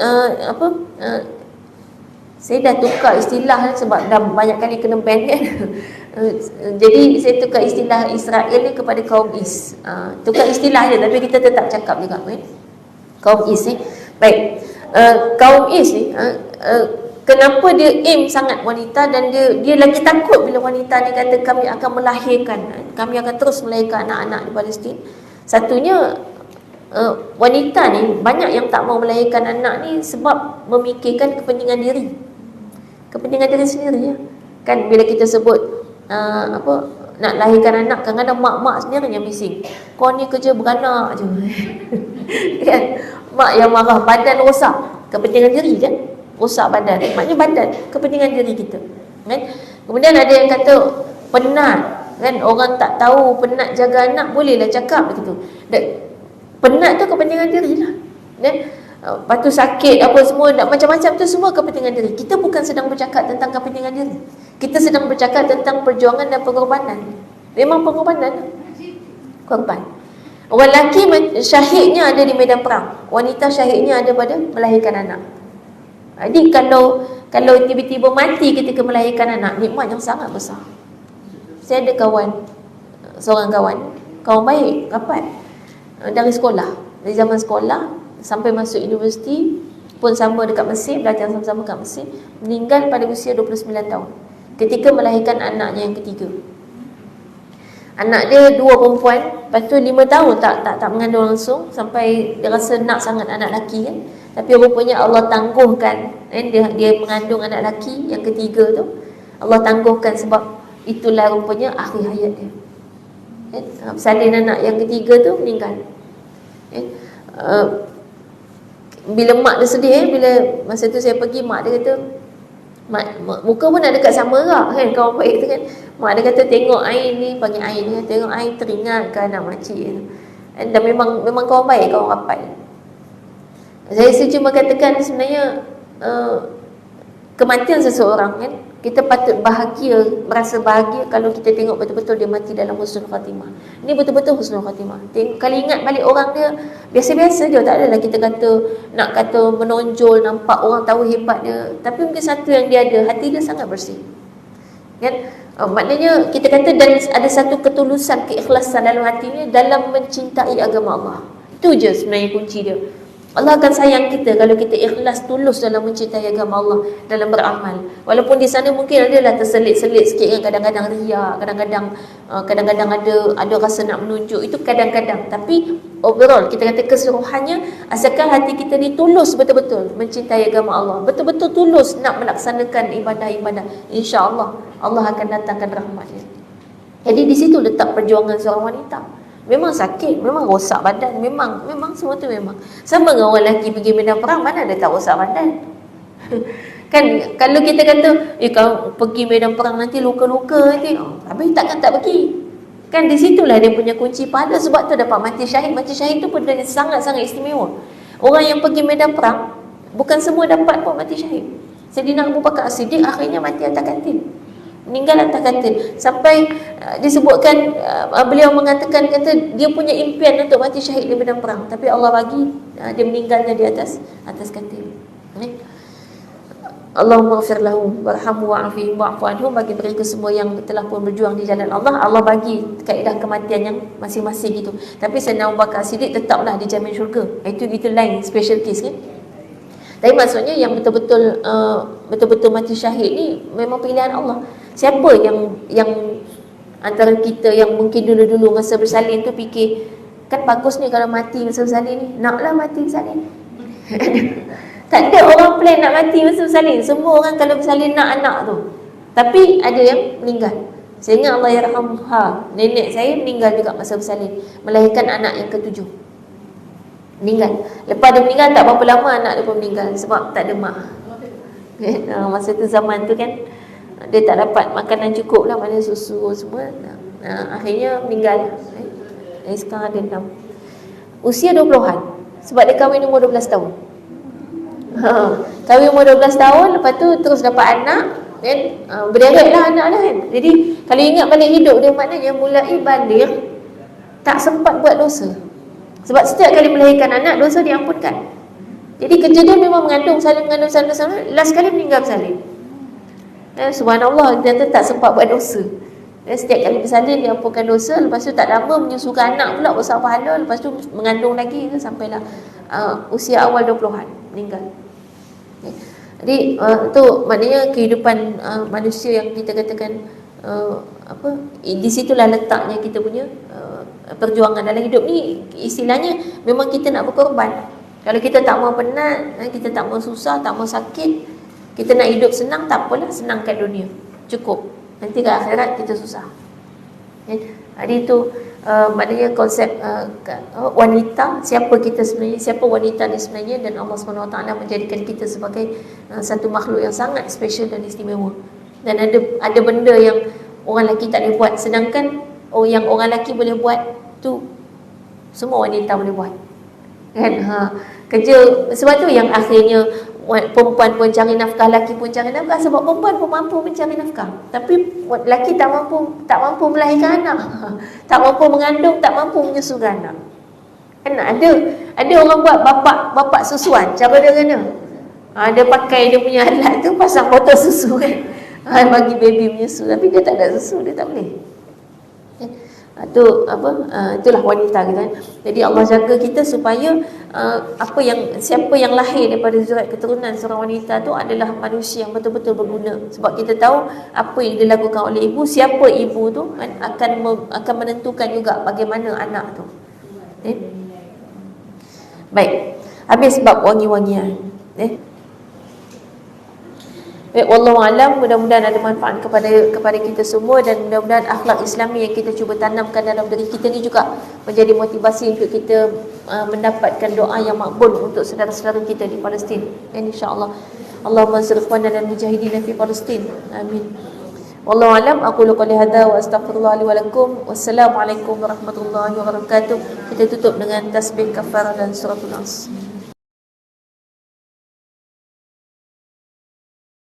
saya dah tukar istilah sebab dah banyak kali kena ban kan. Jadi saya tukar istilah Israel ni kepada kaum Is. Tukar istilah je, tapi kita tetap cakap juga, kan? Kaum Is ni. Baik. Kaum Is ni kenapa dia aim sangat wanita, dan dia lagi takut bila wanita ni kata kami akan melahirkan, kami akan terus melahirkan anak-anak di Palestin. Satunya, wanita ni banyak yang tak mau melahirkan anak ni sebab memikirkan kepentingan diri. Kepentingan diri sendiri, ya. Kan bila kita sebut nak lahirkan anak, kadang-kadang mak-mak sendiri yang bising. Kau ni kerja beranak je. Kan? Mak yang marah, badan rosak. Kepentingan diri kan? Rosak badan. Maknanya badan, kepentingan diri kita. Kan? Kemudian ada yang kata penat. Kan? Orang tak tahu penat jaga anak, bolehlah cakap begitu. Penat tu kepentingan diri lah. Kan? Lepas tu sakit apa semua, macam-macam tu semua kepentingan diri. Kita bukan sedang bercakap tentang kepentingan diri. Kita sedang bercakap tentang perjuangan dan pengorbanan. Memang pengorbanan, korban. Orang lelaki syahidnya ada di medan perang, wanita syahidnya ada pada melahirkan anak. Jadi kalau tiba-tiba mati ketika melahirkan anak, nikmat yang sangat besar. Saya ada seorang kawan baik, rapat, dari sekolah, dari zaman sekolah sampai masuk universiti pun sama dekat Mesir, belajar sama-sama kat Mesir, meninggal pada usia 29 tahun ketika melahirkan anaknya yang ketiga. Anak dia 2 perempuan, lepas tu 5 tahun tak mengandung langsung, sampai dia rasa nak sangat anak lelaki kan. Tapi rupanya Allah tangguhkan, dia mengandung anak lelaki yang ketiga tu. Allah tangguhkan sebab itulah rupanya akhir hayat dia. Salin anak yang ketiga tu meninggal. Bila mak dia sedih, bila masa tu saya pergi, mak dia kata, muka pun dah dekat sama lah kan, kawan baik tu kan. Mak dia kata tengok air ni, panggil air ni, tengok air teringat ke anak makcik. Dan memang kawan baik, kawan rapat. Saya cuma katakan sebenarnya kematian seseorang kan, kita patut bahagia, merasa bahagia kalau kita tengok betul-betul dia mati dalam husnul khatimah. Ini betul-betul husnul khatimah. Kalau ingat balik orang dia biasa-biasa je, tak adalah kita nak kata menonjol, nampak orang tahu hebat dia. Tapi mungkin satu yang dia ada, hati dia sangat bersih. Kan? Maknanya kita kata dan ada satu ketulusan, keikhlasan dalam hatinya dalam mencintai agama Allah. Itu je sebenarnya kunci dia. Allah akan sayang kita kalau kita ikhlas, tulus dalam mencintai agama Allah, dalam beramal. Walaupun di sana mungkin adalah terselit-selit sikit kan, kadang-kadang riak, kadang-kadang ada rasa nak menunjuk, itu kadang-kadang. Tapi overall kita kata keseluruhannya, asalkan hati kita ni tulus betul-betul mencintai agama Allah, betul-betul tulus nak melaksanakan ibadah-ibadah, insya-Allah Allah akan datangkan rahmat-Nya. Jadi di situ letak perjuangan seorang wanita. Memang sakit, memang rosak badan, memang semua tu memang. Sama dengan orang lelaki pergi medan perang, mana ada tak rosak badan. Kan kalau kita kata kalau pergi medan perang nanti luka-luka nanti, habis takkan tak pergi. Kan di situlah dia punya kunci pahala, sebab tu dapat mati syahid. Mati syahid tu pun sangat-sangat istimewa. Orang yang pergi medan perang bukan semua dapat pun mati syahid. Sayyidina Abu Bakar As-Siddiq akhirnya mati atas katil, meninggal atas katil. Sampai disebutkan beliau mengatakan, kata dia punya impian untuk mati syahid di medan perang, tapi Allah bagi dia meninggalnya di atas katil. Allahumma ghfir lahum warhamhu wa'afihim wa'fu anhum. Bagi mereka semua yang telah pun berjuang di jalan Allah, Allah bagi kaedah kematian yang masing-masing gitu. Tapi Sayyidina Abu Bakar Siddiq tetaplah dijamin syurga. Itu lain special case kan. Tapi maksudnya yang betul-betul mati syahid ni memang pilihan Allah. Siapa yang Antara kita yang mungkin dulu-dulu masa bersalin tu fikir, kan bagus ni kalau mati masa bersalin ni. Naklah mati bersalin. Tak ada orang plan nak mati masa bersalin. Semua orang kalau bersalin nak anak tu. Tapi ada yang meninggal. Saya ingat Allah yarhamha, nenek saya meninggal juga masa bersalin, melahirkan anak yang ke-7. Meninggal. Lepas dia meninggal tak berapa lama anak dia pun meninggal sebab tak ada mak. Masa tu zaman tu kan dia tak dapat makanan cukup lah, mana susu semua. Akhirnya meninggal. Sekarang ada 6. Usia 20-an. Sebab dia kahwin umur 12 tahun. Kahwin umur 12 tahun, lepas tu terus dapat anak kan, berderet lah anak dah kan. Jadi kalau ingat balik hidup dia, maknanya mulai balik tak sempat buat dosa. Sebab setiap kali melahirkan anak, dosa diampunkan. Jadi kerja dia memang mengandung salin. Last kali meninggal bersalin. Subhanallah, dia tak sempat buat dosa. Setiap kali bersalin diampunkan dosa. Lepas tu tak lama menyusukan anak pula, besar pahala. Lepas tu mengandung lagi sampailah usia awal 20-an meninggal. Jadi tu maknanya kehidupan manusia yang kita katakan di situlah letaknya kita punya perjuangan dalam hidup ni. Istilahnya memang kita nak berkorban. Kalau kita tak mau penat, kita tak mau susah, tak mau sakit, kita nak hidup senang, tak apalah, senang kat dunia cukup. Nanti kat akhirat kita susah. Jadi itu maknanya konsep wanita, siapa kita sebenarnya, siapa wanita ni sebenarnya, dan Allah SWT menjadikan kita sebagai satu makhluk yang sangat special dan istimewa. Dan ada benda yang orang lelaki tak boleh buat, sedangkan yang orang lelaki boleh buat tu semua wanita boleh buat. Kan? Kerja, sebab tu yang akhirnya perempuan pun cari nafkah, lelaki pun cari nafkah, sebab perempuan pun mampu mencari nafkah. Tapi lelaki tak mampu melahirkan anak, tak mampu mengandung, tak mampu menyusukan anak. Kan ada orang buat bapak susuan, cara dia kena. Dia pakai dia punya alat tu, pasang botol susu kan, bagi baby menyusu, tapi dia tak ada susu, dia tak boleh. Itulah wanita kita. Jadi Allah jaga kita supaya siapa yang lahir daripada zurat keturunan seorang wanita tu adalah manusia yang betul-betul berguna. Sebab kita tahu apa yang dilakukan oleh ibu, siapa ibu tu akan menentukan juga bagaimana anak tu. Baik, habis bab wangi-wangian. Wallahu alam, mudah-mudahan ada manfaat kepada kita semua, dan mudah-mudahan akhlak Islami yang kita cuba tanamkan dalam diri kita ni juga menjadi motivasi untuk kita mendapatkan doa yang makbul untuk saudara-saudara kita di Palestin. Dan insya-Allah Allahumma ansur ikhwanana dan mujahidin fi Palestin. Amin. Wallahu alam, aqulu qouli hadza wa astaghfirullah li wa lakum. Wassalamualaikum warahmatullahi wabarakatuh. Kita tutup dengan tasbih kafarah dan suratul Nas.